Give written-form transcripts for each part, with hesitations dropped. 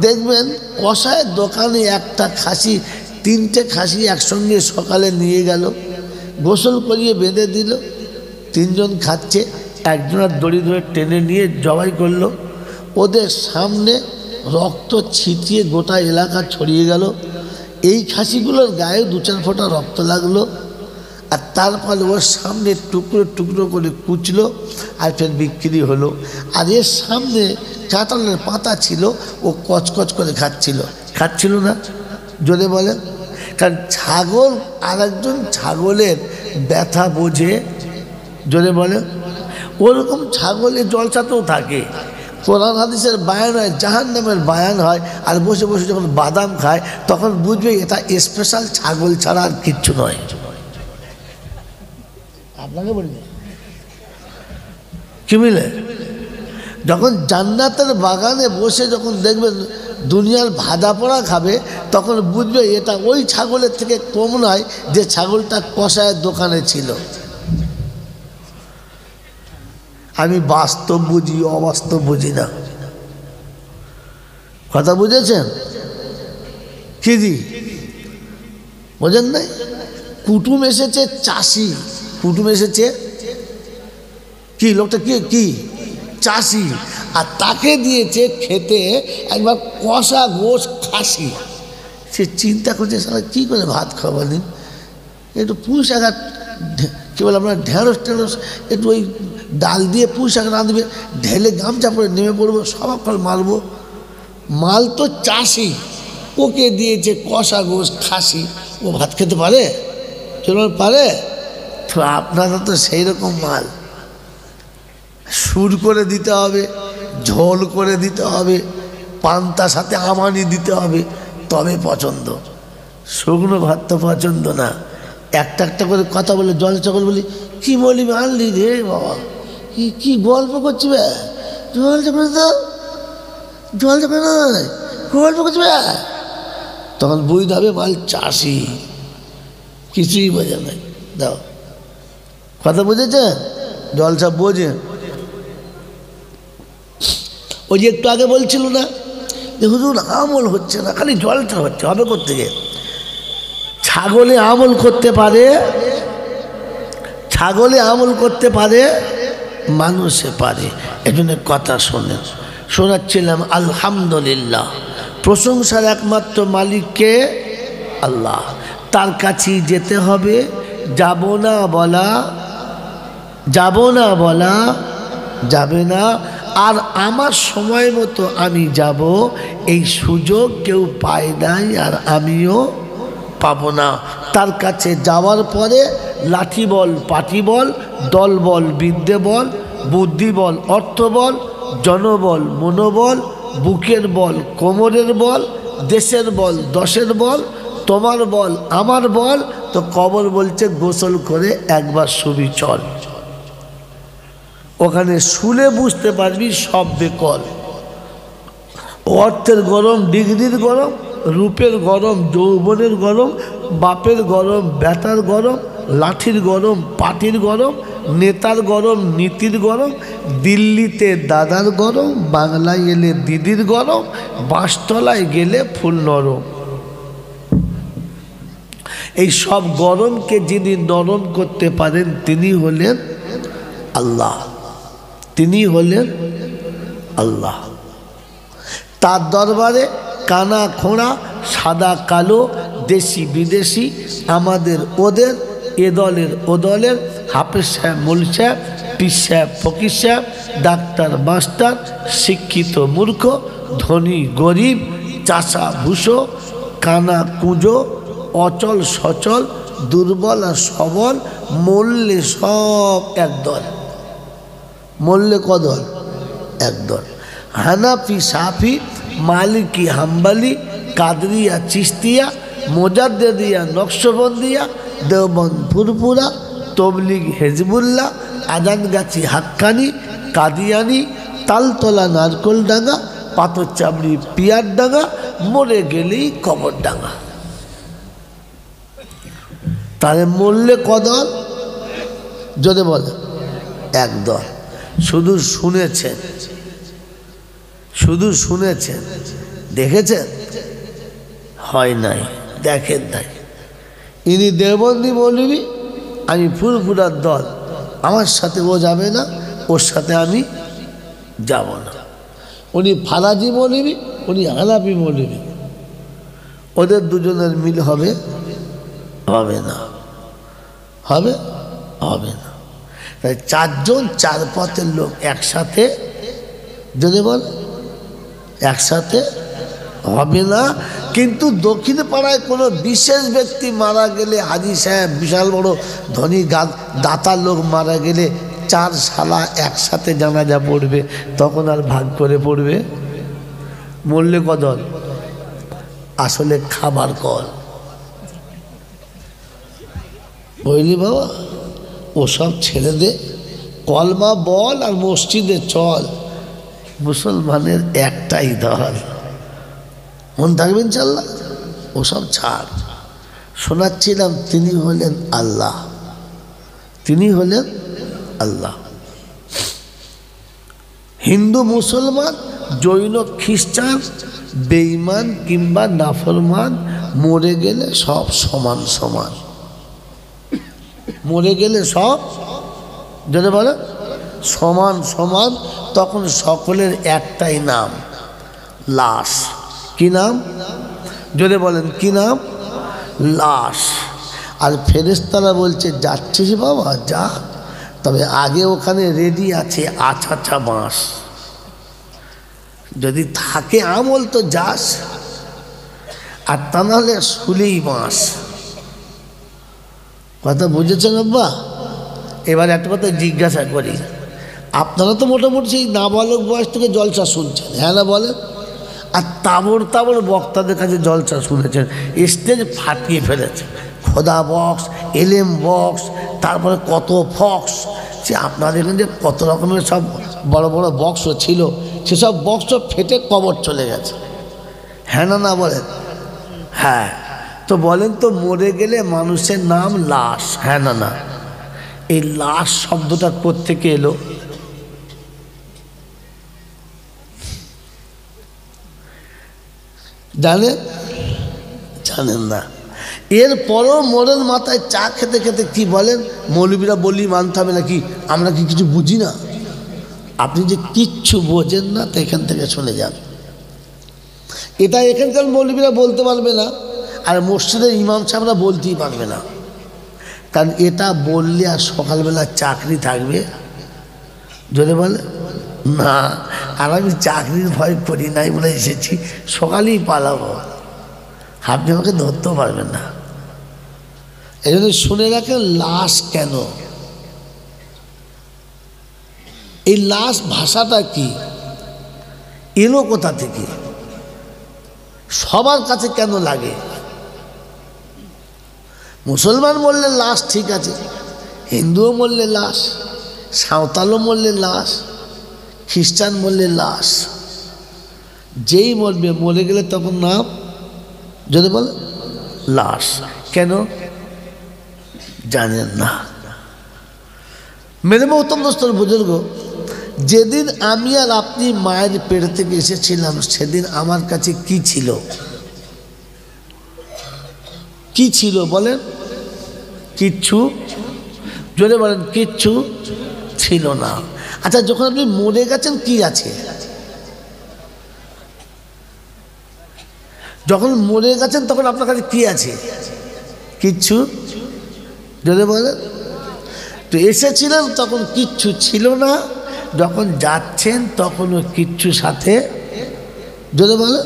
দেখবেন কষায়ের দোকানে একটা খাসি, 3টে খাসি একসঙ্গে সকালে নিয়ে গেল, গোসল করিয়ে বেঁধে দিল, 3 জন খাচ্ছে, একজনের দড়ি ধরে টেনে নিয়ে জবাই করলো। ওদের সামনে রক্ত ছিটিয়ে গোটা এলাকা ছড়িয়ে গেল। এই খাসিগুলোর গায়ে 2-4 ফোঁটা রক্ত লাগলো। আর তারপরে ওর সামনে টুকরো টুকরো করে কুচলো আর ফের বিক্রি হলো। আর এর সামনে কাঁঠালের পাতা ছিল, ও কচকচ করে খাচ্ছিল না? জোরে বলেন। কারণ ছাগল আর একজন ছাগলের ব্যথা বোঝে, জোরে বলেন। ওরকম ছাগলের জলসাতেও থাকে। কোরআন হাদিসের বায়ান হয়, জাহান্নামের বায়ান হয়, আর বসে বসে যখন বাদাম খায় তখন বুঝবে এটা স্পেশাল ছাগল ছাড়া আর কিচ্ছু নয়। আপনাকে বলি কি মিলে, যখন জান্নাতের বাগানে বসে যখন দেখবেন দুনিয়ার ভাজা পোড়া খাবে, তখন বুঝবে এটা ওই ছাগলের থেকে কম নয় যে ছাগলটা কষায়ের দোকানে ছিল। আমি বাস্তব বুঝি, অবাস্তব বুঝি না। কথা বুঝেছেন কি দি? বোঝেন নাই? কুটুম এসেছে চাষি, কুটুম এসেছে কি, লোকটা কি চাষি, আর তাকে দিয়েছে খেতে একবার কষা গোশ খাসি। সে চিন্তা করছে সারা কী করে ভাত খাওয়ালেন, একটু পুঁই শাক, কী বলে আপনার ঢেঁড়স টেঁড়স, একটু ওই ডাল দিয়ে পুঁই শাক রাঁধবে, ঢেলে গামছা পরে নেমে পড়বো, সব ফল মারবো। মাল তো চাষি, ওকে দিয়েছে কষা গোশ খাসি, ও ভাত খেতে পারে? চলো পারে? তো আপনারা তো সেই রকম মাল, সুর করে দিতে হবে, ঝোল করে দিতে হবে, পান্তার সাথে আমানি দিতে হবে, তবে পছন্দ। শুকনো ভাত তো পছন্দ না। একটা একটা করে কথা বলে জল চকল বলি, কি বলি আনলি রে বাবা, কি গল্প করছি বে, জল চকল তো জল চকল নয়, গল্প করছি বে। তখন বুঝতে হবে মাল চাষি, কিছুই বোঝে নাই। দাও কথা বুঝেছে, জলসা বোঝে। ওই যে একটু আগে বলছিল না যে হুজুর আমল হচ্ছে না, খালি জলটা হচ্ছে, হবে কোত্থেকে? ছাগলে আমল করতে পারে, ছাগলে আমল করতে পারে, মানুষে পারে। এজন্য কথা শোনেন, শোনাচ্ছিলাম আলহামদুলিল্লাহ, প্রশংসার একমাত্র মালিককে আল্লাহ, তার কাছেই যেতে হবে। যাব না বলা যাবে না। আর আমার সময় মতো আমি যাব, এই সুযোগ কেউ পায় নাই, আর আমিও পাবো না। তার কাছে যাওয়ার পরে লাঠি বল, পাটি বল, দল বল, বিদ্যে বল, বুদ্ধি বল, অর্থ বল, জনবল, মনোবল, বুকের বল, কোমরের বল, দেশের বল, দশের বল, তোমার বল, আমার বল। তো কবর বলছে গোসল করে একবার শুবি চল। ওখানে শুলে বুঝতে পারবি সব বেকল। অর্থের গরম, ডিগ্রির গরম, রূপের গরম, যৌবনের গরম, বাপের গরম, বেটার গরম, লাঠির গরম, পাটির গরম, নেতার গরম, নীতির গরম, দিল্লিতে দাদার গরম, বাংলায় এলে দিদির গরম, বাঁশতলায় গেলে ফুল নরম। এই সব গরমকে যিনি নরম করতে পারেন তিনি হলেন আল্লাহ, তিনি হলেন আল্লাহ। তার দরবারে কানা খোঁড়া, সাদা কালো, দেশি বিদেশি, আমাদের ওদের, এ দলের ও দলের, হাফেজ সাহেব, মূল সাহেব, পীর সাহেব, ফকির সাহেব, ডাক্তার মাস্টার, শিক্ষিত মূর্খ, ধনী গরিব, চাষা ভুষো, কানা কুঁজো, অচল সচল, দুর্বল আর সবল, মরলে সব একদল। মরলে কদল? একদল। হানাফি, সাফি, মালিকি, হাম্বালি, কাদরিয়া, চিস্তিয়া, মোজাদ্দেদিয়া, নকশবন্দিয়া, দেওবন্দ, ফুরফুরা, তবলিগ, হেজবুল্লাহ, আজানগাছি, হাক্কানি, কাদিয়ানি, তালতলা, নারকোলডাঙ্গা, পাথর চাবড়ি, পিয়ারডাঙ্গা, মরে গেলেই কবরডাঙ্গা। তাহলে মরলে কদল? যদি বলে একদল। শুধু শুনেছেন, শুধু শুনেছেন, দেখেছেন? হয় নাই, দেখেন নাই। ইনি দেওবন্দি মৌলবি, আমি ফুরফুরার দল, আমার সাথে ও যাবে না, ওর সাথে আমি যাব না। উনি ফারাজি মৌলবি, উনি হানাফি মৌলবি, ওদের দুজনের মিল হবে? হবে না। হবে? হবে না। তাই চারজন চার পথের লোক একসাথে যদি বল একসাথে হবে না। কিন্তু দক্ষিণ পাড়ায় কোনো বিশেষ ব্যক্তি মারা গেলে, হাজী সাহেব বিশাল বড় ধনী দাতার লোক মারা গেলে চার শালা একসাথে জানাজা পড়বে, তখন আর ভাগ করে পড়বে। মরলে কদল, আসলে খাবার কল। বুঝলি বাবা, ওসব ছেড়ে দে, কলমা বল আর মসজিদে চল। মুসলমানের একটাই দল, মন থাকবে ইনশাআল্লাহ। ওসব ছাড়। শোনাচ্ছিলাম তিনি হলেন আল্লাহ, তিনি হলেন আল্লাহ। হিন্দু মুসলমান, জৈন খ্রিস্টান, বেঈমান কিংবা নাফরমান মরে গেলে সব সমান সমান। মরে গেলে সব যদি বলে সমান সমান, তখন সকলের একটাই নাম, লাশ। কি নাম? যদি বলেন কি নাম? লাশ। আর ফেরেশতারা বলছে যাচ্ছিস বাবা যা, তবে আগে ওখানে রেডি আছে আছা বাঁশ, যদি থাকে আমল তো যাস, আর তা নাহলে শুলেই বাঁশ। কথা বুঝেছেন আব্বা? এবার একটা কথা জিজ্ঞাসা করি, আপনারা তো মোটামুটি সেই নাবালক বয়স থেকে জলসা শুনছেন, হ্যাঁ না বলেন? আর তাবড় তাবড় বক্তাদের কাছে জলসা শুনেছেন, স্টেজ ফাটিয়ে ফেলেছে, খোদা বক্স, এলেম বক্স, তারপরে কত ফক্স। সে আপনাদের এখানে যে কত রকমের সব বড় বড় বক্স ছিল, সেসব বক্স ফেটে কবর চলে গেছে, হ্যাঁ না বলেন? হ্যাঁ। তো বলেন তো, মরে গেলে মানুষের নাম লাশ, হ্যাঁ না? এই লাশ শব্দটা কোত্থেকে এলো? জানেন? জানেন না। এরপরও মোড়ের মাথায় চা খেতে খেতে কি বলেন, মৌলবীরা বলি মানতে হবে নাকি, আমরা কি কিছু বুঝি না? আপনি যে কিচ্ছু বোঝেন না, তো এখান থেকে শুনে যান। এটা এখানকার মৌলবীরা বলতে পারবে না, আর মসজিদের ইমাম সাহেবরা বলতেই পারবে না, কারণ এটা বললে আর সকালবেলা চাকরি থাকবে যদি বলে না। আর আমি চাকরির ভয় করি নাই বলে এসেছি, সকালেই পালাবো, আপনি আমাকে ধরতেও পারবেন না। এই জন্য শুনে রাখেন, লাশ কেন? এই লাশ ভাষাটা কি, এলো কোথা থেকে, সবার কাছে কেন লাগে? মুসলমান বললে লাশ ঠিক আছে, হিন্দুও বললে লাশ, সাঁওতালও বললে লাশ, খ্রিস্টান বললে লাশ। যেই মরবে, মরে গেলে তখন নাম যদি বলে লাশ। কেন জানেন না? মেরে মহতম দোস্তর বুজুর্গ, যেদিন আমি আর আপনি মায়ের পেট থেকে এসেছিলাম, সেদিন আমার কাছে কি ছিল? কি ছিল বলেন? কিচ্ছু। জোরে বলেন, কিচ্ছু ছিল না। আচ্ছা, যখন আপনি মরে গেছেন কি আছে? যখন মরে গেছেন তখন আপনার কাছে কি আছে? কিচ্ছু। জোরে বলেন। তো এসেছিলেন তখন কিচ্ছু ছিল না, যখন যাচ্ছেন তখনও কিচ্ছু সাথে জোরে বলেন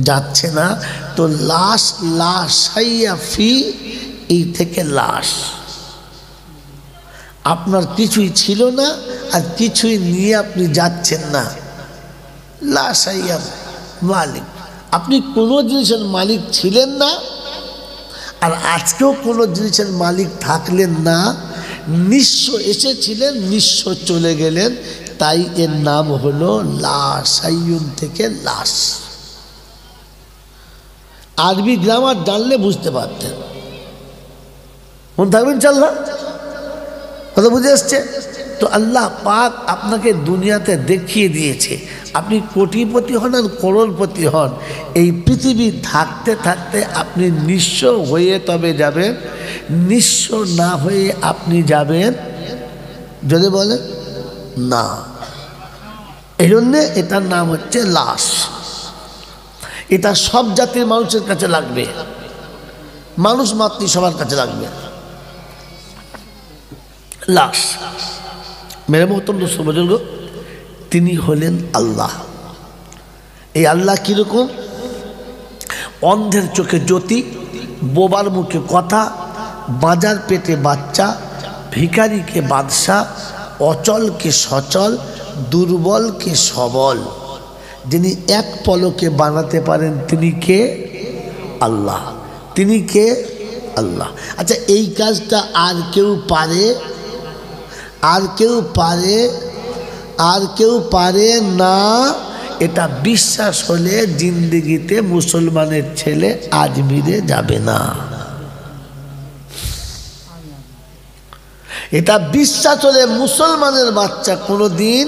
যাচ্ছে না। তো লাশ, লাশাইয়া ফি, এই থেকে লাশ। আপনার কিছুই ছিল না আর কিছুই নিয়ে আপনি যাচ্ছেন না। লাশাইয়া মালিক, আপনি কোনো জিনিসের মালিক ছিলেন না, আর আজকেও কোনো জিনিসের মালিক থাকলেন না। নিঃস্ব এসেছিলেন, নিঃস্ব চলে গেলেন, তাই এর নাম হলো লাশাইয়ুন থেকে লাশ। আরবি গ্রামার জানলে বুঝতে পারতেন। মন থাকবেন ইনশাআল্লাহ? কথা বুঝে আসছে? তো আল্লাহ পাক আপনাকে দুনিয়াতে দেখিয়ে দিয়েছে, আপনি কোটিপতি হন আর করোড়পতি হন, এই পৃথিবী থাকতে থাকতে আপনি নিঃস্ব হয়ে তবে যাবেন, নিঃস্ব না হয়ে আপনি যাবেন যদি বলেন না। এই জন্যে এটার নাম হচ্ছে লাশ। এটা সব জাতির মানুষের কাছে লাগবে, মানুষ মাতৃ সবার কাছে লাগবে। লাশ মেরে মোহতরম দোস্ত বুজুর্গ, তিনি হলেন আল্লাহ। এই আল্লাহ কীরকম? অন্ধের চোখে জ্যোতি, বোবার মুখে কথা, বাজার পেটে বাচ্চা, ভিখারিকে বাদশা, অচলকে সচল, দুর্বলকে সবল, যিনি এক পলকে বানাতে পারেন তিনি কে? আল্লাহ। তিনি কে? আল্লাহ। আচ্ছা, এই কাজটা আর কেউ পারে? আর কেউ পারে? আর কেউ পারে না। এটা বিশ্বাস হলে জিন্দেগিতে মুসলমানের ছেলে আজমিরে যাবে না। এটা বিশ্বাস হলে মুসলমানের বাচ্চা কোনোদিন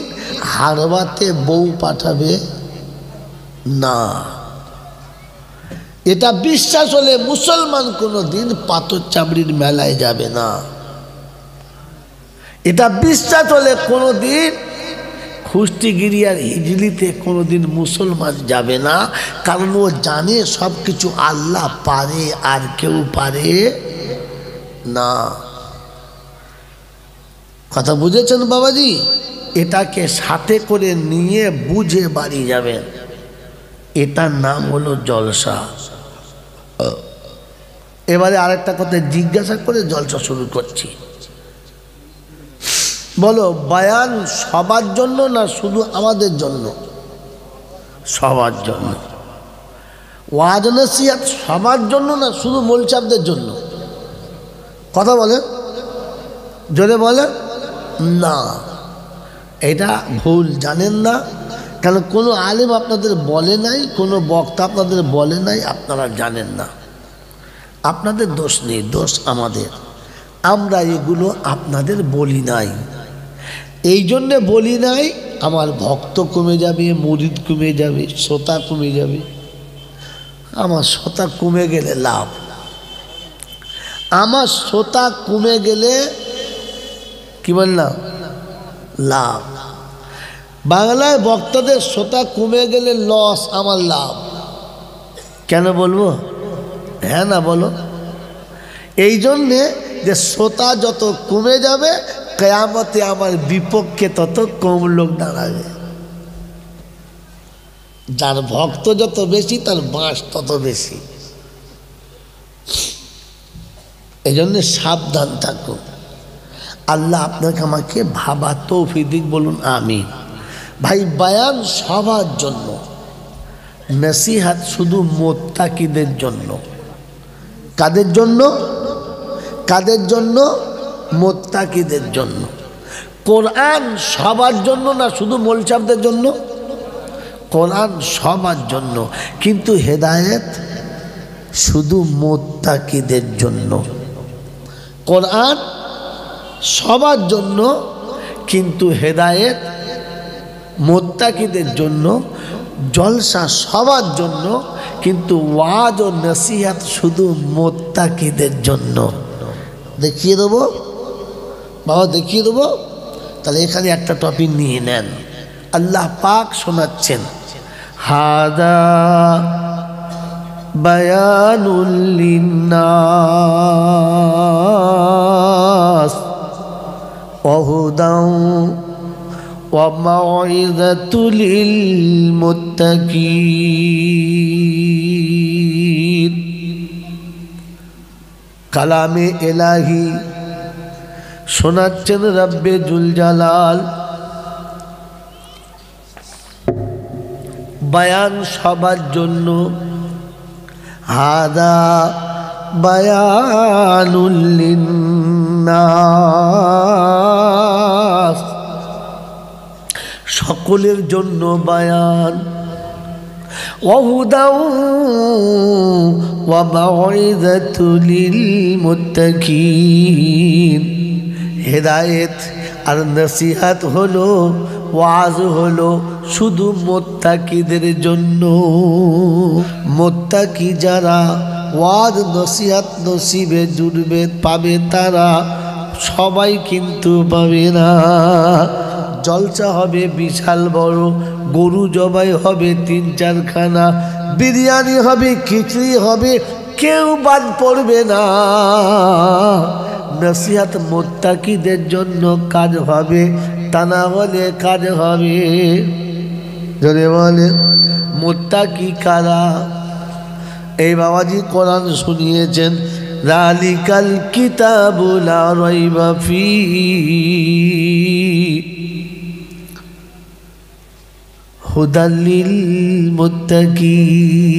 হারবাতে বউ পাঠাবে না। এটা বিশ্বাস হলে মুসলমান কোনোদিন পাথর চামড়ির মেলায় যাবে না। এটা বিশ্বাস হলে কোনোদিন খুস্তিগিরি আর হিজলিতে কোনোদিন মুসলমান যাবে না, কারণ ও জানে সব কিছু আল্লাহ পারে আর কেউ পারে না। কথা বুঝেছেন বাবাজি? এটাকে সাথে করে নিয়ে বুঝে বাড়ি যাবেন। এটার নাম হলো জলসা। এবারে আরেকটা কথা জিজ্ঞাসা করে জলসা শুরু করছি। বলো, বায়ান সবার জন্য না শুধু আমাদের জন্য? সবার জন্য। ওয়াজ নসিহত সবার জন্য না শুধু মোলচাবদের জন্য? কথা বলেন, জোরে বলেন না। এটা ভুল, জানেন না। কেন কোনো আলেম আপনাদের বলে নাই, কোনো বক্তা আপনাদের বলে নাই, আপনারা জানেন না। আপনাদের দোষ নেই, দোষ আমাদের। আমরা এগুলো আপনাদের বলি নাই। এই জন্যে বলি নাই, আমার ভক্ত কমে যাবে, মুরিদ কমে যাবে, শ্রোতা কমে যাবে। আমার শ্রোতা কমে গেলে লাভ, আমার শ্রোতা কমে গেলে কি বললাম? লাভ। বাংলায় বক্তাদের শ্রোতা কমে গেলে লস, আমার লাভ। কেন বলবো? হ্যাঁ না বলো? এই জন্যে যে শ্রোতা যত কমে যাবে, কিয়ামতে আমার বিপক্ষে তত কম লোক দাঁড়াবে। যার ভক্ত যত বেশি তার বাঁশ তত বেশি। এই জন্যে সাবধান থাকুন। আল্লাহ আপনাকে আমাকে ভাবা তৌফিক দিক, বলুন আমিন। ভাই, বায়ান সবার জন্য, নসিহত শুধু মুত্তাকিদের জন্য। কাদের জন্য? কাদের জন্য? মুত্তাকিদের জন্য। কোরআন সবার জন্য না শুধু মোলচাবদের জন্য? কোরআন সবার জন্য, কিন্তু হেদায়েত শুধু মুত্তাকিদের জন্য। কোরআন সবার জন্য, কিন্তু হেদায়েত মুত্তাকিদের জন্য। জলসা সবার জন্য, কিন্তু ওয়াজ ও নসিহত শুধু মুত্তাকিদের জন্য। দেখিয়ে দেবো বাবা, দেখিয়ে দেবো। তাহলে এখানে একটা টপিক নিয়ে নেন। আল্লাহ পাক শোনাচ্ছেন, হাদা বায়ানুল লিন্নাস ওয়া হুদাও ওয়া মাউইযাতুল লিল মুত্তাকিন। কালামে এলাহি শোনাচ্ছেন রব্বে জুল জালাল। বায়ান সবার জন্য, হাদা বায়ানুল লিন্নাস, সকলের জন্য বায়ান। ওয়া হুদাও ওয়া মাউইযাতুল লিল মুত্তাকিন, হেদায়েত আর নসিহত হলো, ওয়াজ হলো শুধু মুত্তাকিদের জন্য। মুত্তাকি যারা ওয়াজ নসিহত নসিবে জুড়বে পাবে তারা, সবাই কিন্তু পাবে না। জলসা হবে বিশাল বড়, গরু জবাই হবে 3-4 খানা, বিরিয়ানি হবে, খিচড়ি হবে, কেউ বাদ পড়বে না। নসিহত মুত্তাকিদের জন্য কাজ হবে, তা না হলে কাজ হবে। যদি বলে মুত্তাকি কারা? এই বাবাজি কোরআন শুনিয়েছেন, যালিকাল কিতাবু লা রাইবা ফীহি হুদাল লিল মুত্তাকিন।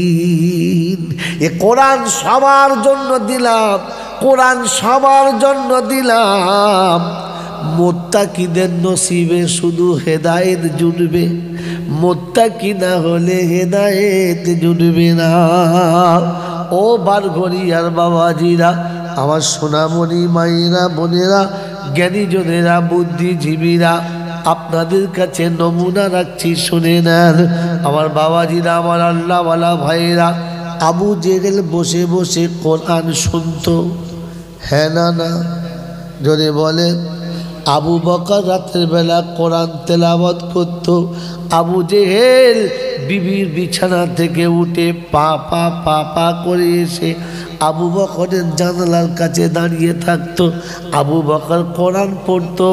এ কোরআন সবার জন্য দিলাম, কোরআন সবার জন্য দিলাম। মুত্তাকিদের নসিবে শুধু হেদায়েত জুটবে, মুত্তাকি না হলে হেদায়েত জুটবে না। ও বারঘরিয়ার বাবাজিরা, আমার সোনামণি মায়েরা, বোনেরা, জ্ঞানীজনেরা, বুদ্ধিজীবীরা, আপনাদের কাছে নমুনা রাখছি, শুনে নেন। আমার বাবাজিরা, আমার আল্লাহওয়ালা ভাইয়েরা, আবু জেহেল বসে বসে কোরআন শুনতো, হ্যাঁ না না? যদি বলেন আবু বকর রাতের বেলা কোরআন তেলাওয়াত করত, আবু জেহেল বিবির বিছানা থেকে উঠে পা পা পা পা করে এসে আবু বকরের জানালার কাছে দাঁড়িয়ে থাকতো। আবু বকর কোরআন পড়তো,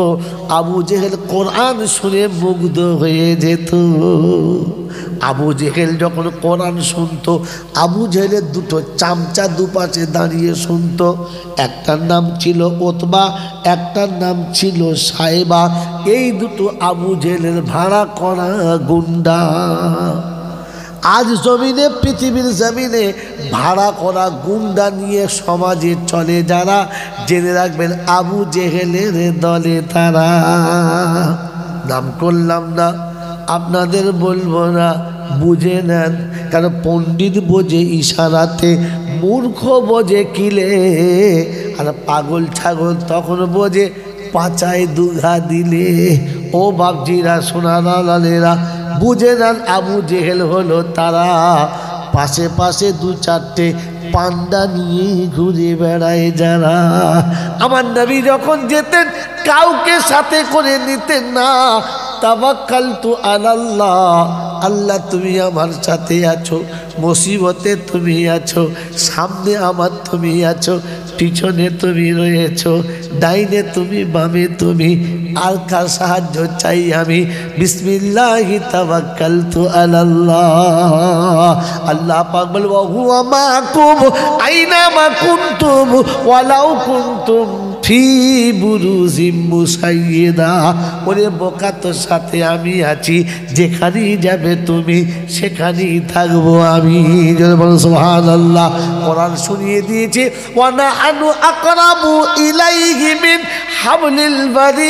আবু জেহেল কোরআন শুনে মুগ্ধ হয়ে যেত। আবু জেহেল যখন কোরআন শুনতো, আবু জেহেলের দুটো চামচা দুপাশে দাঁড়িয়ে শুনতো। একটার নাম ছিল ওতবা, একটার নাম ছিল সাইবা। এই দুটো আবু জেহেলের ভাড়া করা গুন্ডা। আজ জমিনে, পৃথিবীর জমিনে ভাড়া করা গুন্ডা নিয়ে সমাজে চলে যারা, জেনে রাখবেন আবু জেহেলের দলে তারা। নাম করলাম না, আপনাদের বলবো না, বুঝে নেন। কারণ পণ্ডিত বোঝে ইশারাতে, মূর্খ বোঝে কিলে, আর পাগল ছাগল তখন বোঝে পাচায় দুঘা দিলে। ও বাপজিরা, সোনারা লালেরা, বুঝে নেন আবু জেহেল হলো তারা। পাশে পাশে 2-4টে পান্ডা নিয়ে ঘুরে বেড়ায় যারা। আমার নবী যখন যেতেন কাউকে সাথে করে নিতেন না। তাওয়াক্কালতু আলাল্লাহ, আল্লাহ তুমি আমার সাথে আছো, মুসিবতে তুমি আছো, সামনে আমার তুমি আছো, পিছনে তুমি রয়েছো, ডাইনে তুমি, বামে তুমি, আর কার সাহায্য চাই আমি? বিসমিল্লাহি তাওয়াক্কালতু আলাল্লাহ। আল্লাহ পাক বলে, ওয়া হুয়া মাকুম আইনা মা কুনতুম ওয়ালাউ কুনতুম ফি বুরুজিম মুসাইয়্যিদা। ওরে বোকা, তোর সাথে আমি আছি, যেখানেই যাবে তুমি সেখানেই থাকবো আমি। সুবহানাল্লাহ। কোরআন শুনিয়ে দিয়েছে, ওয়া নাহনু আকরাবু ইলাইহি মিন হাবলিল বারীদ।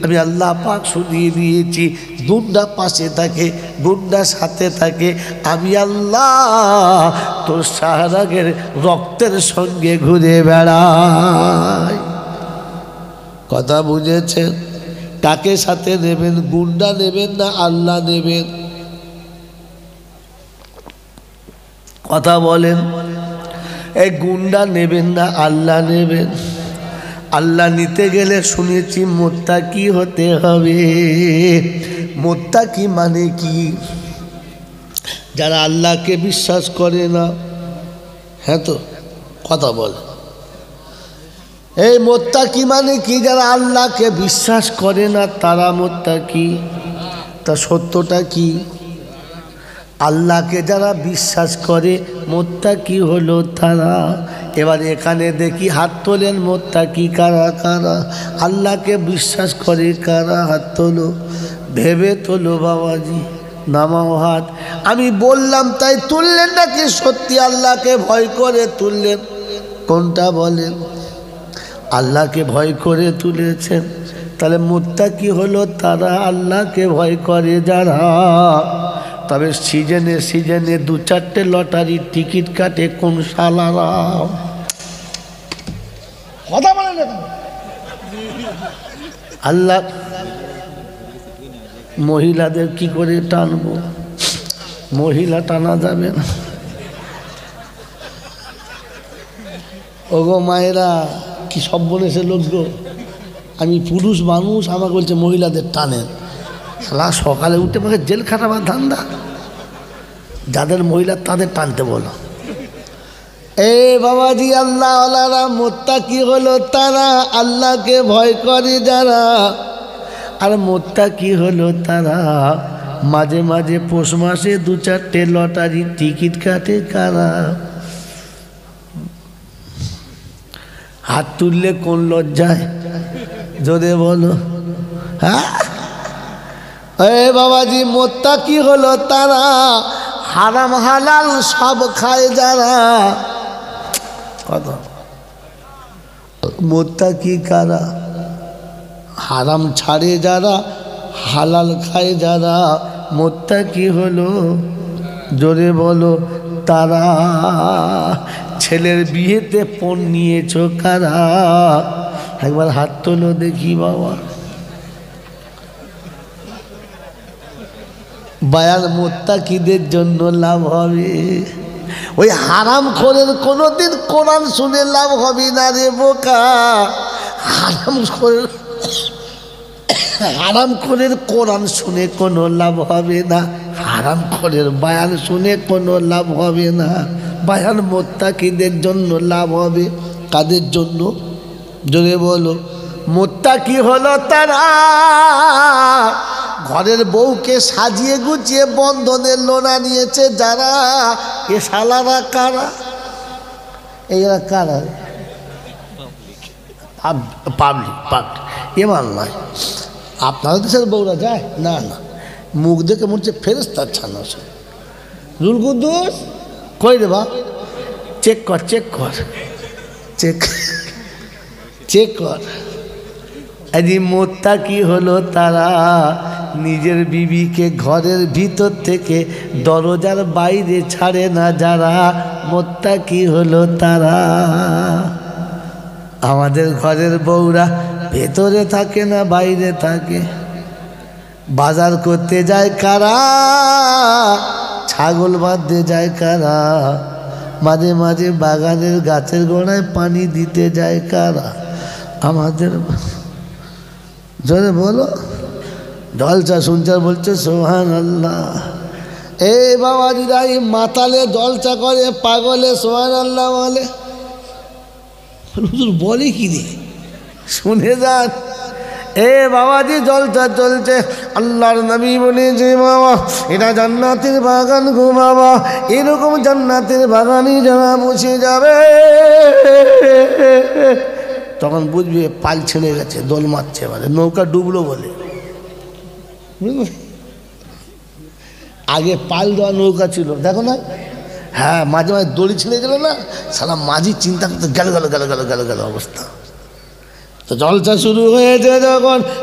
আমি আল্লাহ পাক শুনিয়ে দিয়েছি, গুন্ডা পাশে থাকে, গুন্ডা সাথে থাকে, আমি আল্লাহ তোর শাহরাগের রক্তের সঙ্গে ঘুরে বেড়াই। কথা বুঝেছেন? কাকে সাথে নেবেন? গুন্ডা নেবেন না আল্লাহ নেবেন? কথা বলেন। এই গুন্ডা নেবেন না আল্লাহ নেবেন? আল্লাহ নিতে গেলে শুনেছি মুত্তাকি হতে হবে। মুত্তাকি মানে কি? যারা আল্লাহকে বিশ্বাস করে না। হ্যাঁ তো, কথা বল। এই মুত্তাকি মানে কি? যারা আল্লাহকে বিশ্বাস করে না তারা মুত্তাকি। তা সত্যটা কি? আল্লাহকে যারা বিশ্বাস করে মুত্তাকি হলো তারা। এবার এখানে দেখি হাত তোলেন, মুত্তাকি কারা কারা? আল্লাহকে বিশ্বাস করে কারা? হাত তোলো, ভেবে তোলো বাবাজি, নামাও হাত। আমি বললাম তাই তুললেন নাকি সত্যি আল্লাহকে ভয় করে তুললেন? কোনটা বলেন? আল্লাহকে ভয় করে তুলেছেন। তাহলে মুত্তাকি হলো তারা আল্লাহকে ভয় করে যারা। তবে সিজনে সিজনে 2-4টে লটারির টিকিট কাটে কোন শালারা? কথা বলে না আল্লাহ মহিলাদের কি করে টানবো মহিলা টানা যাবে না ওগো মায়েরা কি সব বলেছে লোক গো আমি পুরুষ মানুষ আমাকে বলছে মহিলাদের টানেন শালা সকালে উঠে আমাকে জেল খাটাবার ধান্দা যাদের মহিলা তাদের টানতে বলো এ বাবাজি আল্লাহ আল্লাহরা মুত্তাকি হলো তারা আল্লাহকে ভয় করে যারা আর মুত্তাকি হলো তারা মাঝে মাঝে পৌষ মাসে 2-4টে লটারি টিকিট কাটে কারা হাত তুললে কোন লজ্জায় জোরে বলো হ্যাঁ এ বাবাজি মুত্তাকি হলো তারা হারাম হালাল সব খায় যারা কথা মুত্তাকি কারা হারাম ছাড়ে যারা হালাল খায় যারা মুত্তাকি হলো জোরে বলো তারা ছেলের বিয়েতে পণ নিয়েছো কারা একবার হাত তোলো দেখি বাবা বায়ান মুত্তাকিদের জন্য লাভ হবে ওই হারাম খোরের কোনোদিন কোরআন শুনে লাভ হবে না রে বোকা হারাম খোরের কোরআন শুনে কোনো লাভ হবে না হারাম খোরের বায়ান শুনে কোনো লাভ হবে না বায়ান মুত্তাকিদের জন্য লাভ হবে কাদের জন্য জোরে বলো মুত্তাকি হলো তারা ঘরের বউকে সাজিয়ে গুছিয়ে বন্ধনের লোনা নিয়েছে যারা এ শালারা কারা এরা কারা পাবলিক এবার নয় আপনাদের দেশের বউরা যায় না না মুখ দেখে মনে হচ্ছে ফেরেশতার ছানা রুল কুদ্দুস কই রে বা চেক কর মুত্তাকি হলো তারা নিজের বিবিকে ঘরের ভিতর থেকে দরজার বাইরে ছাড়ে না যারা মুত্তাকি হলো তারা আমাদের ঘরের বউরা ভেতরে থাকে না বাইরে থাকে বাজার করতে যায় কারা ছাগল বাঁধতে যায় কারা মাঝে মাঝে বাগানের গাছের গোড়ায় পানি দিতে যায় কারা আমাদের জোরে বলো জলসা শুনছার বলছে সুবহানাল্লাহ এই বাবাজিরা এই মাতালে জলসা করে পাগলে সুবহানাল্লাহ বলে হুজুর বলে কি রে শুনে যান এ বাবাজি জলসা চলছে আল্লাহর নবী বলেছে বাবা এটা জান্নাতের বাগান গো বাবা এরকম জান্নাতের বাগানই যারা বসে যাবে তখন বুঝবে পাল ছেড়ে গেছে দোল মারছে মানে নৌকা ডুবলো বলে আগে পাল দেওয়া নৌকা ছিল দেখো না হ্যাঁ মাঝে মাঝে দড়ি ছেড়ে গেল না সারা মাঝি চিন্তা করতে গেল অবস্থা তো জলসা শুরু হয়েছে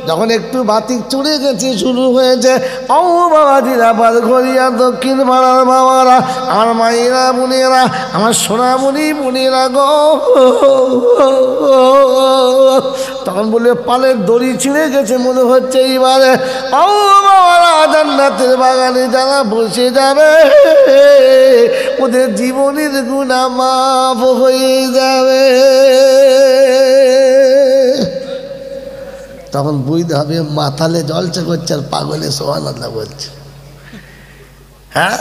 যখন একটু বাতিক চড়ে গেছে শুরু হয়েছে ও বাবাজিরা বাদ ঘরিয়া দক্ষিণ পাড়ার বাবারা আমার মায়েরা বোনেরা আমার সোনামণি বোনেরা গো তখন বলবে পালের দড়ি ছিঁড়ে গেছে মনে হচ্ছে এইবারে ও বাবারা জান্নাতের বাগানে যারা বসে যাবে ওদের জীবনের গুনাহ মাফ হয়ে যাবে তখন বুঝতে হবে মাতালে জলসা করছে আর পাগলে সুবহানাল্লাহ বলছে হ্যাঁ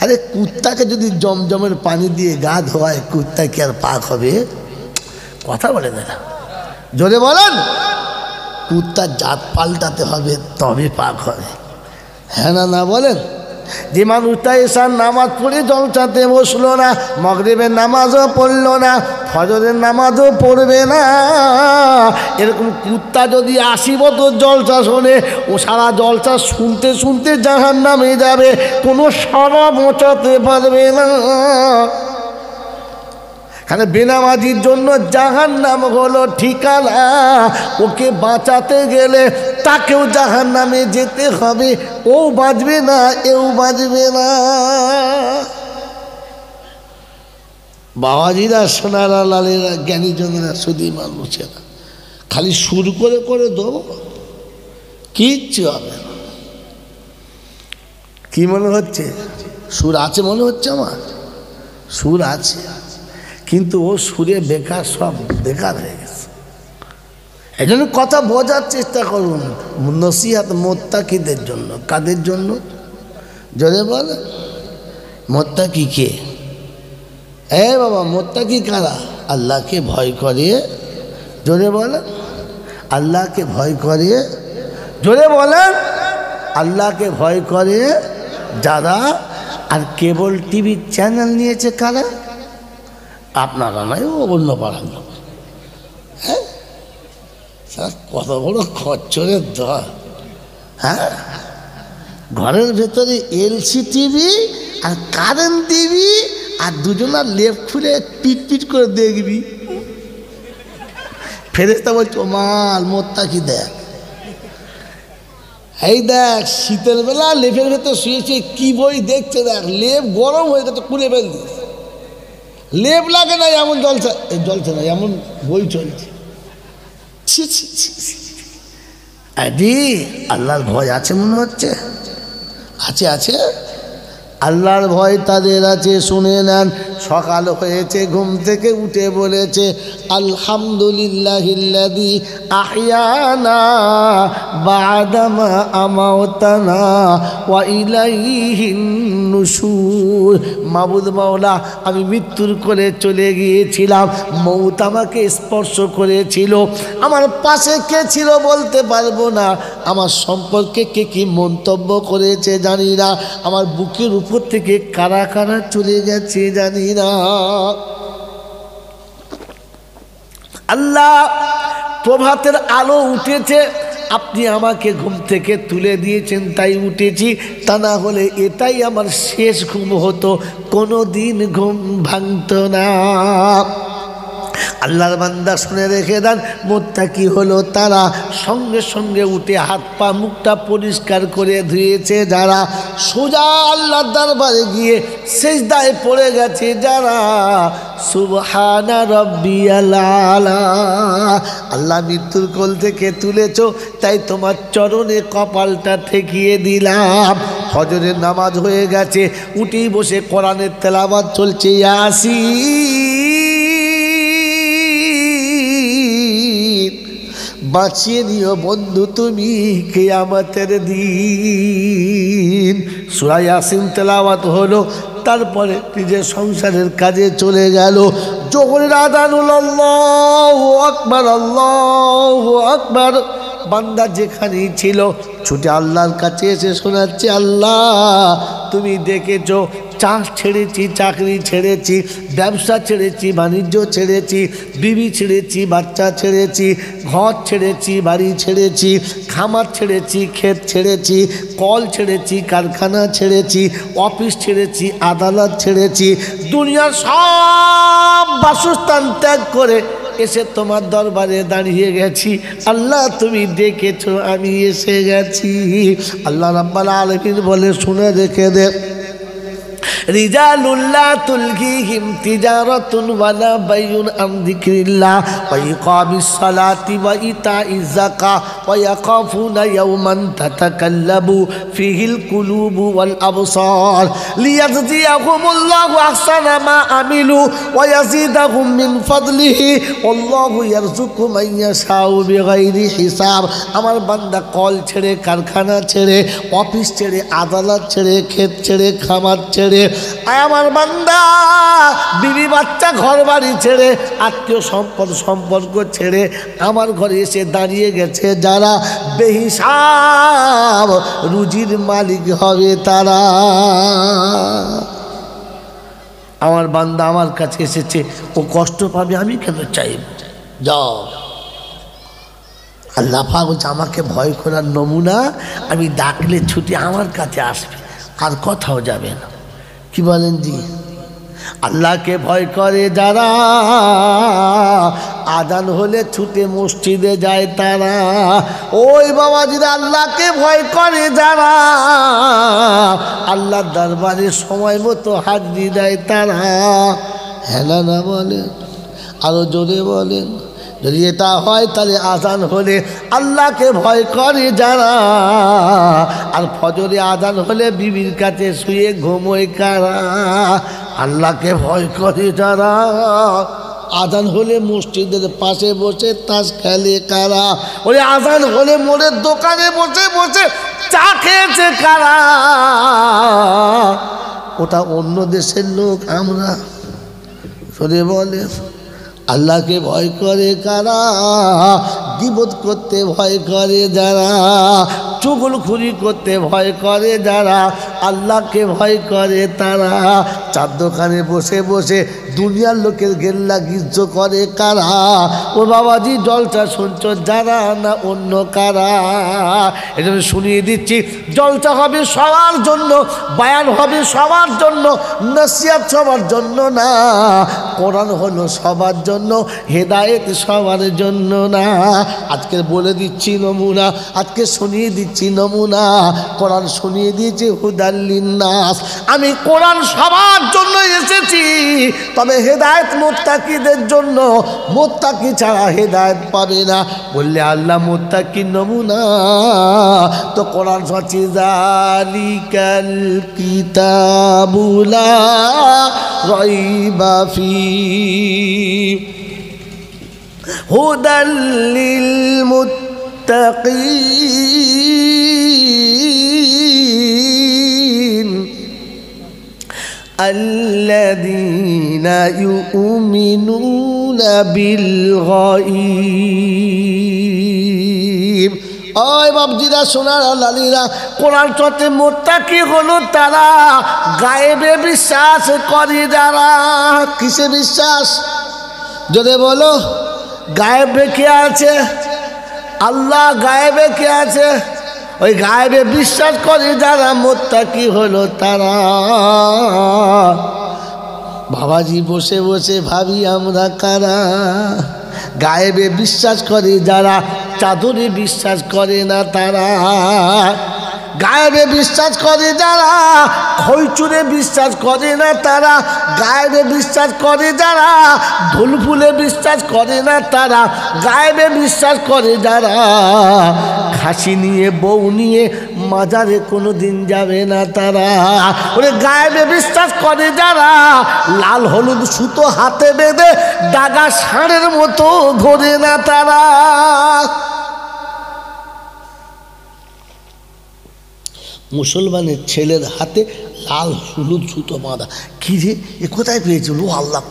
আরে কুত্তাকে যদি জমজমের পানি দিয়ে গা ধোয়ায় কুত্তা কি আর পাক হবে কথা বলে না জোরে বলেন কুত্তার জাত পাল্টাতে হবে তবে পাক হবে হ্যাঁ না বলেন যে মানুষটা এসার নামাজ পড়ে জলসাতে বসলো না মাগরিবের নামাজও পড়লো না ফজরের নামাজও পড়বে না এরকম কুত্তা যদি 80 বছর জলসা শোনে ও সারা জলসা শুনতে শুনতে জাহান্নামে যাবে কোনো সারা মোচাতে পারবে না কারণ বেনামাজির জন্য জাহান্নাম হলো ঠিকানা ওকে বাঁচাতে গেলে তাকেও জাহান্নামে যেতে হবে ও বাঁচবে না এও বাঁচবে না বাবাজিরা সোনারা লালেরা জ্ঞানীজনেরা শুধুই মানুষেরা খালি সুর করে করে দেবো, কিচ্ছু হবে না। কি মনে হচ্ছে? সুর আছে মনে হচ্ছে আমার? সুর আছে, কিন্তু ও সুরে বেকার, সব বেকার হয়ে গেছে। এই জন্য কথা বোঝার চেষ্টা করুন। নসিহাত মোত্তাকিদের জন্য। কাদের জন্য? জোরে বল, মোত্তাকি কে? এ বাবা, মোত্তাকি কারা? আল্লাহকে ভয় করে, জোরে বলেন, আল্লাহকে ভয় করে, জোরে বলেন, আল্লাহকে ভয় করে যারা। আর কেবল টিভির চ্যানেল নিয়েছে কারা? আপনারা নয়, ও অন্য পাড়ার লোক। হ্যাঁ, কত বড় খচ্চরের দল। হ্যাঁ, ঘরের ভেতরে এলসি টিভি আর কারেন্ট টিভি, আর দুজনার লেপ খুলে পিট পিট করে দেখবি। ফেরেশতা বলছো মাল মোত্তাকি দেখ, এই দেখ শীতের বেলা লেপের ভেতর শুয়েছে, কি বই দেখছে দেখ, লেপ গরম হয়ে গেছে, খুলে ফেল দিস। লেপ লাগে না এমন জ্বলছে, জ্বলছে না এমন বই চলছে। ছি ছি ছি, আরে আল্লাহর ভয় আছে মনে হচ্ছে? আছে আছে, আল্লাহর ভয় তাদের আছে। শুনে নেন, সকাল হয়েছে, ঘুম থেকে উঠে বলেছে আলহামদুলিল্লাহিল্লাযী আহইয়ানা বা'দা মা আমাতানা ওয়া ইলাইহিন নুশুর। মাবুদ মাওলা, আমি মৃত্যুর কোলে চলে গিয়েছিলাম, মৌত আমাকে স্পর্শ করেছিল, আমার পাশে কে ছিল বলতে পারবো না, আমার সম্পর্কে কে কি মন্তব্য করেছে জানি না, আমার বুকের উপর থেকে কারা কারা চলে গেছে জানি না। আল্লাহ, প্রভাতের আলো উঠেছে, আপনি আমাকে ঘুম থেকে তুলে দিয়েছেন তাই উঠেছি, তা না হলে এটাই আমার শেষ ঘুম হতো, কোনো দিন ঘুম ভাঙতো না। আল্লাহর বান্দা শুনে রেখে দেন, মুত্তাকি হলো তারা সঙ্গে সঙ্গে উঠে হাত পা মুখটা পরিষ্কার করে ধুয়েছে যারা, সোজা আল্লাহর দরবারে গিয়ে সিজদায় পড়ে গেছে যারা, সুবহানা রাব্বিয়াল আলা। আল্লাহ মৃত্যুর কোল থেকে তুলেছ, তাই তোমার চরণে কপালটা ঠেকিয়ে দিলাম। ফজরের নামাজ হয়ে গেছে, উঠেই বসে কোরআনের তেলাওয়াত চলছে, ইয়াসিন বাঁচিয়ে নিও বন্ধু তুমি কিয়ামতের দিন। সূরা ইয়াসিন তেলাওয়াত হলো, তারপরে নিজের সংসারের কাজে চলে গেল। যোহরের আযান হলো, আল্লাহু আকবার, আল্লাহু আকবার। বান্দা যেখানেই ছিল ছুটে আল্লাহর কাছে এসে শোনাচ্ছে, আল্লাহ তুমি দেখেছো, চাষ ছেড়েছি, চাকরি ছেড়েছি, ব্যবসা ছেড়েছি, বাণিজ্য ছেড়েছি, বিবি ছেড়েছি, বাচ্চা ছেড়েছি, ঘর ছেড়েছি, বাড়ি ছেড়েছি, খামার ছেড়েছি, ক্ষেত ছেড়েছি, কল ছেড়েছি, কারখানা ছেড়েছি, অফিস ছেড়েছি, আদালত ছেড়েছি, দুনিয়ার সব বাসস্থান ত্যাগ করে এসে তোমার দরবারে দাঁড়িয়ে গেছি। আল্লাহ তুমি ডেকেছো, আমি এসে গেছি। আল্লাহ রাব্বুল আলামিন বলে, শুনে রেখে দে, রিজালুল্লাহ তুলহিহিম তিজারাতুন ওয়ালা বাইউন আন যিকরিল্লাহ ওয়া ইকামিস সালাতি ওয়া ইতাইজ যাকাহ ওয়া ইয়াখাফুনা ইয়াওমান তাতাকাল্লাবু ফিহিল কুলুবু ওয়াল আবসার লিয়াজজিয়াহুমুল্লাহু আহসানা মা আমিলু ওয়া ইয়াজিদাহুম মিন ফাদলিহি ওয়াল্লাহু ইয়ারযুকু মান ইয়াশাউ বিগাইরি হিসাব। আমার বান্দা কল ছেড়ে, কারখানা ছেড়ে, অফিস ছেড়ে, আদালত ছেড়ে, ক্ষেত ছেড়ে, খামার ছেড়ে, আমার বান্দা বিবি বাচ্চা ঘর বাড়ি ছেড়ে, আত্মীয় সম্পদ সম্পর্ক ছেড়ে আমার ঘরে এসে দাঁড়িয়ে গেছে যারা, বেহিসাব রুজির মালিক হবে তারা। আমার বান্দা আমার কাছে এসেছে, ও কষ্ট পাবে, আমি কেন চাইব? যাও, আল্লাহ পাক বলছে আমাকে ভয় করার নমুনা, আমি ডাকলে ছুটি আমার কাছে আসবে, আর কোথাও যাবে না। কি বলেন জি? আল্লাহকে ভয় করে যারা, আজান হলে ছুটে মসজিদে যায় তারা। ওই বাবাজিরা, আল্লাহকে ভয় করে যারা, আল্লাহর দরবারে সময় মতো হাজিরি দেয় তারা। হ্যাঁ না বলেন, আরো জোরে বলেন। যদি এটা হয় তাহলে আজান হলে আল্লাহকে ভয় করে যারা, আর ফজরে আজান হলে বিবির কাছে শুয়ে ঘুমোয় কারা? আল্লাহকে ভয় করে যারা। আজান হলে মসজিদের পাশে বসে তাস খেলে কারা? ওই আজান হলে মোড়ের দোকানে বসে বসে চা খেয়েছে কারা? ওটা অন্য দেশের লোক, আমরা। সরে বলে আল্লাহকে ভয় করে কারা? গীবত করতে ভয় করে যারা, চুগলখুরি করতে ভয় করে যারা, আল্লাহকে ভয় করে তারা। চার দোকানে বসে বসে দুনিয়ার লোকের গেল্লা গিজ্জ করে কারা? ও বাবাজি জলসা শুনছ যারা না অন্য কারা? এজন্য শুনিয়ে দিচ্ছি, জলসা হবে সবার জন্য, বায়ান হবে সবার জন্য, নসিহত সবার জন্য না। কোরআন হলো সবার জন্য, হেদায়েত সবার জন্য না। আজকে বলে দিচ্ছি নমুনা, আজকে শুনিয়ে দিচ্ছি নমুনা। কোরআন শুনিয়ে দিয়েছে হুদাল লিন্নাস। আমি কোরআন সবার জন্য এসেছি, তবে হেদায়েত মুত্তাকিদের জন্য। মুত্তাকি ছাড়া হেদায়েত পাবে না। বললে আল্লাহ মুত্তাকি নমুনা, তো কোরআন সচি যালিকাল কিতাবুলা রাইবা ফি হুদাল লিল মুত্তাকিন আল্লাযীনা ইউমিনুনা বিল গায়ব। ওই বাবজিরা, সোনার লালীরা, কোরআন চতে মুত্তাকি হলো তারা গায়েবে বিশ্বাস করে যারা। কিসে বিশ্বাস? যদি বলো গায়েবে কে আছে? আল্লাহ। গায়েবে কে আছে? ওই গায়েবে বিশ্বাস করে যারা মুত্তাকি হলো তারা। বাবাজি বসে বসে ভাবি আমরা কারা? গায়েবে বিশ্বাস করে যারা, চাদরে বিশ্বাস করে না তারা। গায়েবে বিশ্বাস করে যারা, খৈচুরে বিশ্বাস করে না তারা। গায়েবে বিশ্বাস করে যারা, ধুলফুলে বিশ্বাস করে না তারা। গায়েবে বিশ্বাস করে যারা, খাসি নিয়ে বউ নিয়ে মাজারে কোনো দিন যাবে না তারা। ওরে গায়েবে বিশ্বাস করে যারা, লাল হলুদ সুতো হাতে বেঁধে ডাগা ষাঁড়ের মতো ঘোরে না তারা। মুসলমানের ছেলের হাতে লাল হলুদ সুতো বাঁধা, কি রে এ কোথায় পেয়েছিল? আল্লাহ,